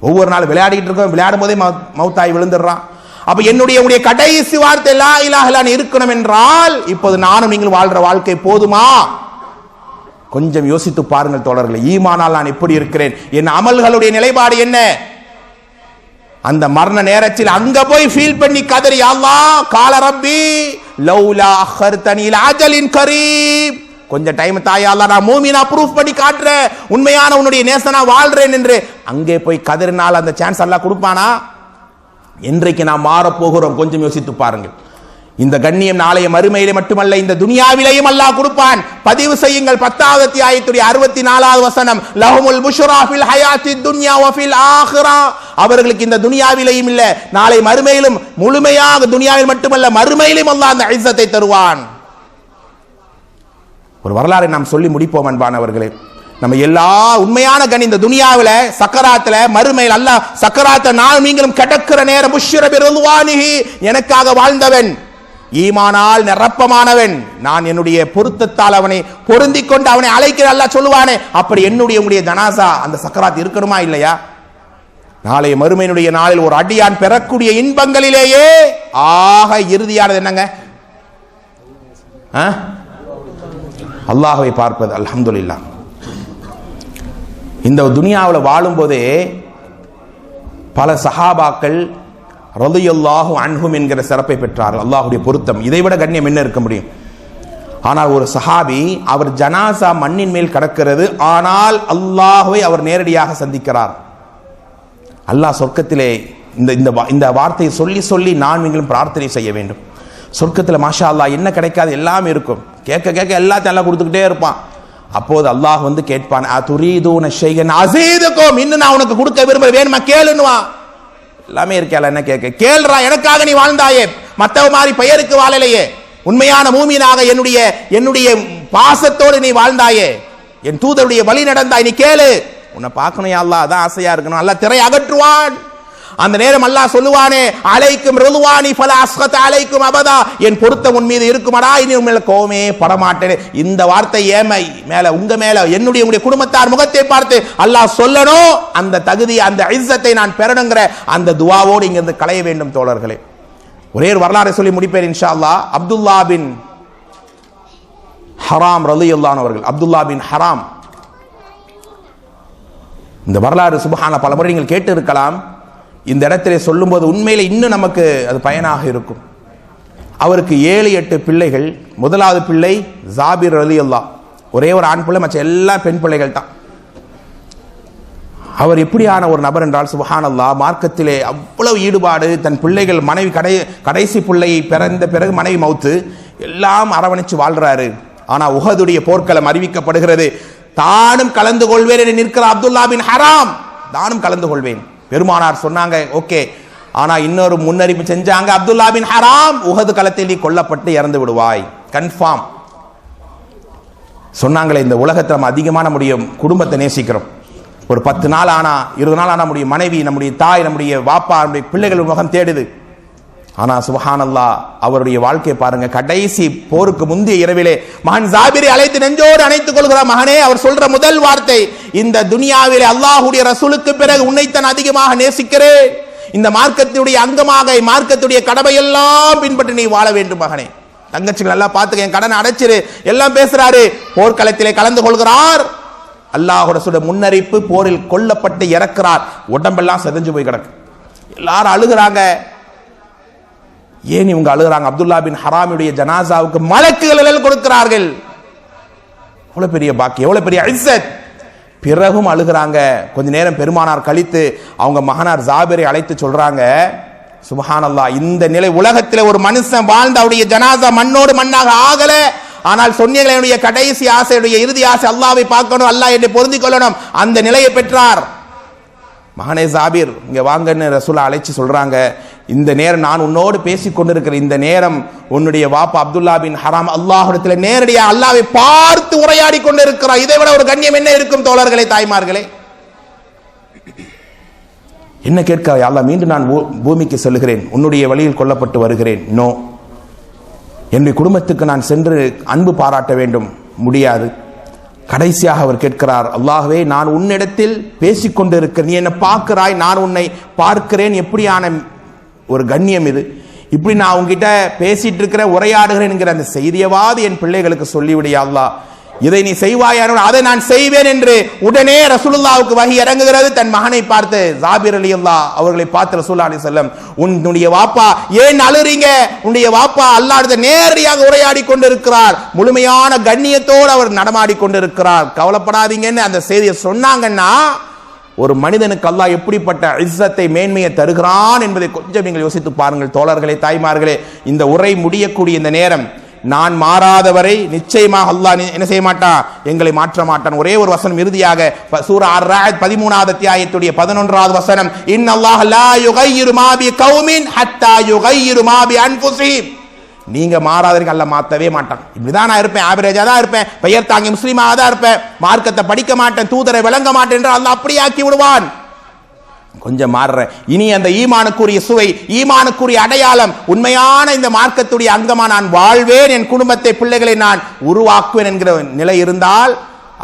ஒவ்வொரு நாள் விளையாடிட்டு இருக்கோம், விளையாடும் போதே மவுத்தாகி விழுந்துடுறான். அப்ப என்னுடைய கடைசி வார்த்தை லா இலாஹ இல்லல்லாஹ் இருக்கணும் என்றால் இப்போது நானும் நீங்கள் வாழ்ற வாழ்க்கை போதுமா? கொஞ்சம் யோசித்து பாருங்கள் தோழர்களே, ஈமானால் நான் எப்படி இருக்கிறேன், என் அமல்களுடைய நிலைப்பாடு என்ன? அந்த மரண நேரத்தில் அங்க போய் ஃபீல் பண்ணி கதறி, அல்லாஹ் கால ரப்பி லௌலா அஹர்தனி இலா அஜலின் கரீப், கொஞ்சம் டைம் தாயா அல்லாஹ், நான் மூமினா ப்ரூஃப் பண்ணி காட்டுறேன், உண்மையான உன்னுடைய நேசனா வாழ்றேன் என்று அங்கே போய் கதறினால் அந்த சான்ஸ் அல்லாஹ் கொடுப்பானா? என்றைக்கு நாம் மாற போகிறோம் கொஞ்சம் யோசித்து பாருங்கள். இந்த கண்ணியம் நாளைய மறுமையிலே மட்டுமல்ல, இந்த துனியாவிலேயும் அல்லாஹ் கொடுப்பான். பதிவு செய்யுங்கள் 10வது அத்தியாயத்துடைய 64வது வசனம், லஹுமுல் புஷ்ரா ஃபில் ஹயாத்தித் துன்யா வ ஃபில் ஆখিরা, அவர்களுக்கு இந்த துனியாவிலேயும் இல்ல நாளை மறுமையிலும், முழுமையாக துனியாவில் மட்டுமல்ல மறுமையிலும் அல்லாஹ் அந்த இஸ்ஸத்தை தருவான். ஒரு வரலாறை நாம் சொல்லி முடிப்போம் அன்பானவர்களே. நம்ம எல்லா உண்மையான கணி இந்த துனியாவில சக்கராத்துல மறுமையில் அல்லாஹ் சக்கராத்த நாள் நீங்களும் கிடக்கிற நேரம் புஷ்ர பிருதுவானிஹி, எனக்காக வாழ்ந்தவன், ஈமானால் நிரப்பமானவன், நான் என்னுடைய பொருத்தத்தால் அவனை பொருந்திக் கொண்டு அவனை அழைக்கிற அல்லாஹ் சொல்லுவானே, அப்படி என்னுடைய உங்களுடைய ஜனாசா அந்த சக்கராத் இருக்கணுமா இல்லையா? நாளைய மறுமையினுடைய நாளில் ஒரு அடியான் பெறக்கூடிய இன்பங்களிலேயே ஆக இறுதியானது என்னங்க? அல்லாஹ்வை பார்ப்பது. அல்ஹம்துலில்லாஹ். இந்த துனியாவில் வாழும் போதே பல சஹாபாக்கள் ரலியல்லாஹு அன்ஹும் என்கிற சிறப்பை பெற்றார்கள். அல்லாஹ்வுடைய பொருத்தம், இதைவிட கண்ணியம் என்ன இருக்க முடியும்? ஆனால் ஒரு சஹாபி, அவர் ஜனாசா மண்ணின் மேல் கடக்கிறது, ஆனால் அல்லாஹ்வை அவர் நேரடியாக சந்திக்கிறார். அல்லாஹ் சொர்க்கத்திலே இந்த வார்த்தையை சொல்லி சொல்லி நான் நீங்களும் பிரார்த்தனை செய்ய வேண்டும். சொர்க்கத்தில் மாஷா அல்லாஹ் என்ன கிடைக்காது எல்லாம் இருக்கும். கேட்க கேட்க எல்லாத்தையும் எல்லாம் கொடுத்துக்கிட்டே இருப்பான். அப்போது அல்லாஹ் வந்து கேட்பான், அதுரீதுன ஷைஅன் அஸீதுகும், இன்னும் நான் உனக்கு கொடுக்க விரும்புறேன், வேணுமா கேளுன்னுவா. எல்லாமே இருக்கல, என்ன கேட்க, கேள்றா, எனக்காக நீ வாழ்ந்தாயே, மத்தவ மாதிரி பெயருக்கு வாழலையே, உண்மையான மூமினாக என்னுடைய பாசத்தோடு நீ வாழ்ந்தாயே, என் தூதருடைய வழி நடந்தாய், நீ கேளு, உன்னை பார்க்கணும் யா அல்லாஹ், அதான் ஆசையா இருக்கணும். அல்லாஹ் திரை அகற்றுவான். அந்த நேரம் அல்லாஹ் சொல்லுவானே, அலைக்கும் ரிதுவானி ஃபலா அஸ்கத அலைக்கும் அபதா, என் பொருத்தம் உன் மீது இருக்குமடா, இனி உன் மேல கோவமே படமாட்டேன். இந்த வார்த்தை ஏமை மேல, உங்க மேல, உங்களுடைய குடும்பத்தார் முகத்தை பார்த்து அல்லாஹ் சொல்லணும். அந்த தகுதி, அந்த இஸ்ஸத்தை நான் பெறணுங்கிற அந்த துஆவோடு இங்க இருந்து களைய வேண்டும் தோழர்களே. ஒரே ஒரு வரலாறை சொல்லி முடிப்பேன் இன்ஷா அல்லாஹ். அப்துல்லா பின் ஹராம் ரலியல்லாஹு அன்ஹு அவர்கள், அப்துல்லா பின் ஹராம், இந்த வரலாறு சுப்ஹான பல முறை நீங்கள் கேட்டு இருக்கலாம். இந்த இடத்திலே சொல்லும்போது உண்மையிலே இன்னும் நமக்கு அது பயனாக இருக்கும். அவருக்கு 7-8 பிள்ளைகள். முதலாவது பிள்ளை ஜாபிர் ரலியல்லாஹ், ஒரே ஒரு ஆண் பிள்ளை, மற்ற எல்லா பெண் பிள்ளைகள் தான். அவர் எப்படியான ஒரு நபர் என்றால் சுப்ஹானல்லாஹ், மார்க்கத்திலே அவ்வளவு ஈடுபாடு. தன் பிள்ளைகள், மனைவி கடைசி பிள்ளையை பிறந்த பிறகு மனைவி மௌத்து, எல்லாம் அரவணைச்சு வாழ்றாரு. ஆனா உஹதுடைய போர்க்களம் அறிவிக்கப்படுகிறது. தானும் கலந்து கொள்வேன் என்று நிற்கிற அப்துல்லா பின் ஹராம், தானும் கலந்து கொள்வேன். பெருமானார் சொன்னாங்க ஓகே, ஆனா இன்னொரு முன்னறிவிப்பு செஞ்சாங்க, அப்துல்லா பின் ஹராம், உஹது களத்தில் நீ கொல்லப்பட்டு இறந்து விடுவாய், கன்ஃபார்ம் சொன்னாங்களே. இந்த உலகத்தில் நம்ம அதிகமாக நம்முடைய குடும்பத்தை நேசிக்கிறோம். ஒரு 10 நாள் ஆனா 20 நாள் ஆனா நம்முடைய மனைவி, நம்முடைய தாய், நம்முடைய வாப்பா, நம்முடைய பிள்ளைகள் முகம் தேடுது. ஆனா சுப்ஹானல்லாஹ், அவருடைய வாழ்க்கையை பாருங்க. கடைசி போருக்கு முந்தைய இரவிலே மகன் ஜாபிரை அழைத்து நெஞ்சோடு அணைத்துக் கொள்கிறார். மகனே, அவர் சொல்ற முதல் வார்த்தை, இந்த துனியாவிலே அல்லாஹ்வுடைய ரசூலுக்கு பிறகு உன்னைத்தான் அதிகமாக நேசிக்கிறேன். இந்த மார்க்கத்துடைய அங்கமாக, மார்க்கத்துடைய கடமை எல்லாம் பின்பற்றி நீ வாழ வேண்டும் மகனே. தங்கச்சிகள் எல்லாம் பார்த்துக்க, என் கடனை அடைச்சிரு, எல்லாம் பேசுறாரு. போர்க்களத்திலே கலந்து கொள்கிறார். அல்லாஹ்வுடைய ரசூலுடைய முன்னறிப்பு, போரில் கொல்லப்பட்டு இறக்கிறார். உடம்பெல்லாம் செதஞ்சு போய் கிடக்கு. எல்லாரும் அழுகிறாங்க. ஏன் இவங்க அழுகிறாங்க? அப்துல்லா பின் ஹராமுடைய ஜனாசாவுக்கு மலக்குகள் கொடுக்கிறார்கள். எவ்வளவு பெரிய பாக்கியம், எவ்வளவு பெரிய இஸ்ஸத். பிறகும் அழுகிறாங்க. கொஞ்ச நேரம் பெருமானார் கழித்து அவங்க மகனார் ஜாபிரை அழைத்து சொல்றாங்க, சுப்ஹானல்லாஹ், இந்த நிலை உலகத்தில் ஒரு மனுஷன் வாழ்ந்த அவருடைய ஜனாசா மண்ணோடு மண்ணாக ஆகல. ஆனால் சொன்னீங்களே, என்னுடைய கடைசி ஆசையுடைய இறுதி ஆசை அல்லாஹ்வை பார்க்கணும், அல்லாஹ் என்னை பொருந்திக் கொள்ளணும், அந்த நிலையை பெற்றார். மகனே ஜாபிர், இங்க வாங்கன்னு ரசூலா அழைச்சு சொல்றாங்க, இந்த நேரம் நான் உன்னோடு பேசிக் கொண்டிருக்கிற இந்த நேரம் உன்னுடைய வாப்பா அப்துல்லா பின் ஹராம் அல்லாஹ்விடத்தில் நேரடியாக அல்லாஹ்வை பார்த்து உரையாடி கொண்டிருக்கிறார். இதை விட ஒரு கண்ணியம் என்ன இருக்கும் தோழர்களே, தாய்மார்களே? என்ன கேட்க, அல்லாஹ் மீண்டும் நான் பூமிக்கு செல்கிறேன், உன்னுடைய வழியில் கொல்லப்பட்டு வருகிறேன், நோ, என்னுடைய குடும்பத்துக்கு நான் சென்று அன்பு பாராட்ட வேண்டும், முடியாது. கடைசியாக அவர் கேட்கிறார், அல்லாஹ்வே, நான் உன்னிடத்தில் பேசிக்கொண்டிருக்கிறேன், நீ என்ன பார்க்கிறாய், நான் உன்னை பார்க்கிறேன், எப்படியான ஒரு கண்ணியம் இது, இப்படி நான் உங்ககிட்ட பேசிட்டு இருக்கிற, உரையாடுகிறேன் என்கிற அந்த செய்தியவாது என் பிள்ளைகளுக்கு சொல்லிவிடியா அல்லாஹ், இதை நீ செய்வாயான, அதை நான் செய்வேன் என்று உடனே ரசூலுல்லாஹ்வுக்கு வஹி இறங்குகிறது. தன் மகனை பார்த்து, ஜாபிர் ரலியல்லாஹு அவர்களை பார்த்து ரசூலுல்லாஹி அலைஹி வஸல்லம், உன்னுடைய வாப்பா ஏன் அழுறீங்க? உன்னுடைய வாப்பா அல்லாஹ்விட நேரடியாக உரையாடி கொண்டிருக்கிறார், முழுமையான கண்ணியத்தோடு அவர் நடமாடி கொண்டிருக்கிறார், கவலைப்படாதீங்கன்னு அந்த செய்தியை சொன்னாங்கன்னா, ஒரு மனிதனுக்கு அல்லாஹ் எப்படிப்பட்ட இஸ்ஸத்தை, மேன்மையை தருகிறான் என்பதை கொஞ்சம் நீங்கள் யோசித்து பாருங்கள் தோழர்களே, தாய்மார்களே. இந்த உரை முடியக்கூடிய இந்த நேரம், நான் மாறாதவரை நிச்சயமாக அல்லாஹ் என்ன செய்ய மாட்டான், எங்களை மாற்ற மாட்டான். ஒரே ஒரு வசனம் இறுதியாக, சூரா அர்-ரஅத் 13வது அத்தியாயத்துடைய 11வது வசனம், இன்னல்லாஹ லா யுகையிரு மா பி கௌமின் ஹத்தா யுகையிரு மா பி அன்ஃபுஸிஹிம், நீங்க மாறாதவர்கள் அல்லாஹ் மாத்தவே மாட்டான். இப்படிதான் நான் இருப்பேன், ஆவரேஜா தான் இருப்பேன், பெயர் தாங்கி முஸ்லீமாக தான் இருப்பேன், மார்க்கத்தை படிக்க மாட்டேன், தூதரை விளங்க மாட்டேன் என்று அல்லாஹ் அப்படி ஆக்கி விடுவான். கொஞ்சம் மாறுறேன், இனி அந்த ஈமானுக்குரிய சுவை, ஈமானுக்குரிய அடையாளம், உண்மையான இந்த மார்க்கத்துடைய அங்கமா நான் வாழ்வேன், என் குடும்பத்தை, பிள்ளைகளை நான் உருவாக்குவேன் என்கிற நிலை இருந்தால்,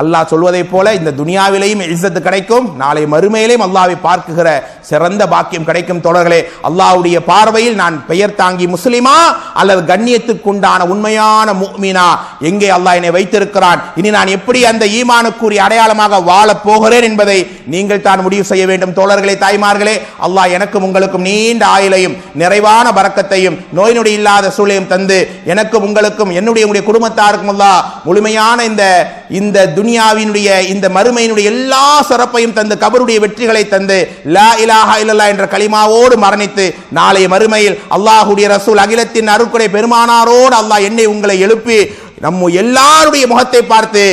அல்லாஹ் சொல்வதை போல இந்த துனியாவிலேயும் இஸ்ஸத் கிடைக்கும், நாளை மறுமையிலேயும் அல்லாஹ்வை பார்க்குகிற சிறந்த பாக்கியம் கிடைக்கும். தோழர்களே, அல்லாஹ்வுடைய பார்வையில் நான் பெயர் தாங்கி முஸ்லிமா அல்லது கண்ணியத்துக்குண்டான உண்மையான முஃமினா, எங்கே அல்லாஹ் என்னை வைத்திருக்கிறான், இனி நான் எப்படி அந்த ஈமானுக்குரிய அடையாளமாக வாழப் போகிறேன் என்பதை நீங்கள் தான் முடிவு செய்ய வேண்டும். தோழர்களே, தாய்மார்களே, அல்லாஹ் எனக்கும் உங்களுக்கும் நீண்ட ஆயுளையும் நிறைவான பரக்கத்தையும் நோய் நொடி இல்லாத சூழலையும் தந்து, எனக்கும் உங்களுக்கும் என்னுடைய குடும்பத்தாருக்கும் அல்லாஹ் முழுமையான இந்த துனியாவினுடைய இந்த மறுமையினுடைய எல்லா சிறப்பையும் தந்து, கபருடைய வெற்றிகளை தந்து, லா இலாஹா இல்லல்லாஹ் என்ற கலிமாவோடு மரணித்து, நாளைய மறுமையில் அல்லாஹ்வுடைய ரசூல் அகிலத்தின் அருட்கொடை பெருமானாரோடு அல்லாஹ் என்னை உங்களை எழுப்பி நம்ம எல்லாருடைய முகத்தை பார்த்து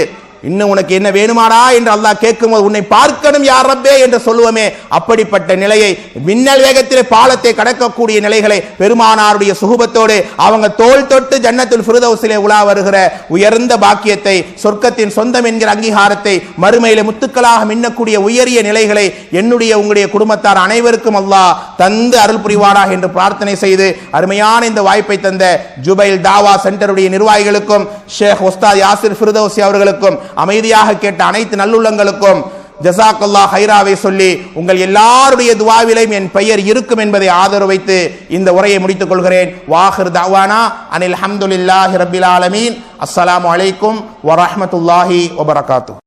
இன்னும் உனக்கு என்ன வேணுமாடா என்று அல்லாஹ் கேட்கும்போது உன்னை பார்க்கணும் யா ரப்பே என்று சொல்லுவோமே, அப்படிப்பட்ட நிலையை, மின்னல் வேகத்திலே பாலத்தை கடக்கக்கூடிய நிலைகளை பெருமானாருடைய சுகுபத்தோடு அவங்க தோள் தொட்டு ஜன்னத்துல் ஃபிர்தௌஸிலே உலா வருகிற உயர்ந்த பாக்கியத்தை, சொர்க்கத்தின் சொந்தம் என்கிற அங்கீகாரத்தை, மறுமையிலே முத்துக்களாக மின்னக்கூடிய உயரிய நிலைகளை என்னுடைய உங்களுடைய குடும்பத்தார் அனைவருக்கும் அல்லாஹ் தந்து அருள் புரிவாராக என்று பிரார்த்தனை செய்து, அருமையான இந்த வாய்ப்பை தந்த ஜுபைல் தாவா சென்டருடைய நிர்வாகிகளுக்கும் ஷேக் உஸ்தாத் யாசிர் ஃபிர்தௌஸி அவர்களுக்கும் அமைதியாக கேட்ட அனைத்து நல்லுள்ளங்களுக்கும் ஜஸாக்கல்லாஹ் ஹைராவை சொல்லி உங்கள் எல்லாருடைய துஆவிலும் என் பெயர் இருக்கும் என்பதை ஆதரவு வைத்து இந்த உரையை முடித்துக் கொள்கிறேன். வாஹிர் தஅவானா அனில் ஹம்துலில்லாஹி ரப்பில் ஆலமீன். அஸ்ஸலாமு அலைக்கும் வரஹ்மத்துல்லாஹி வபரகாத்துஹு.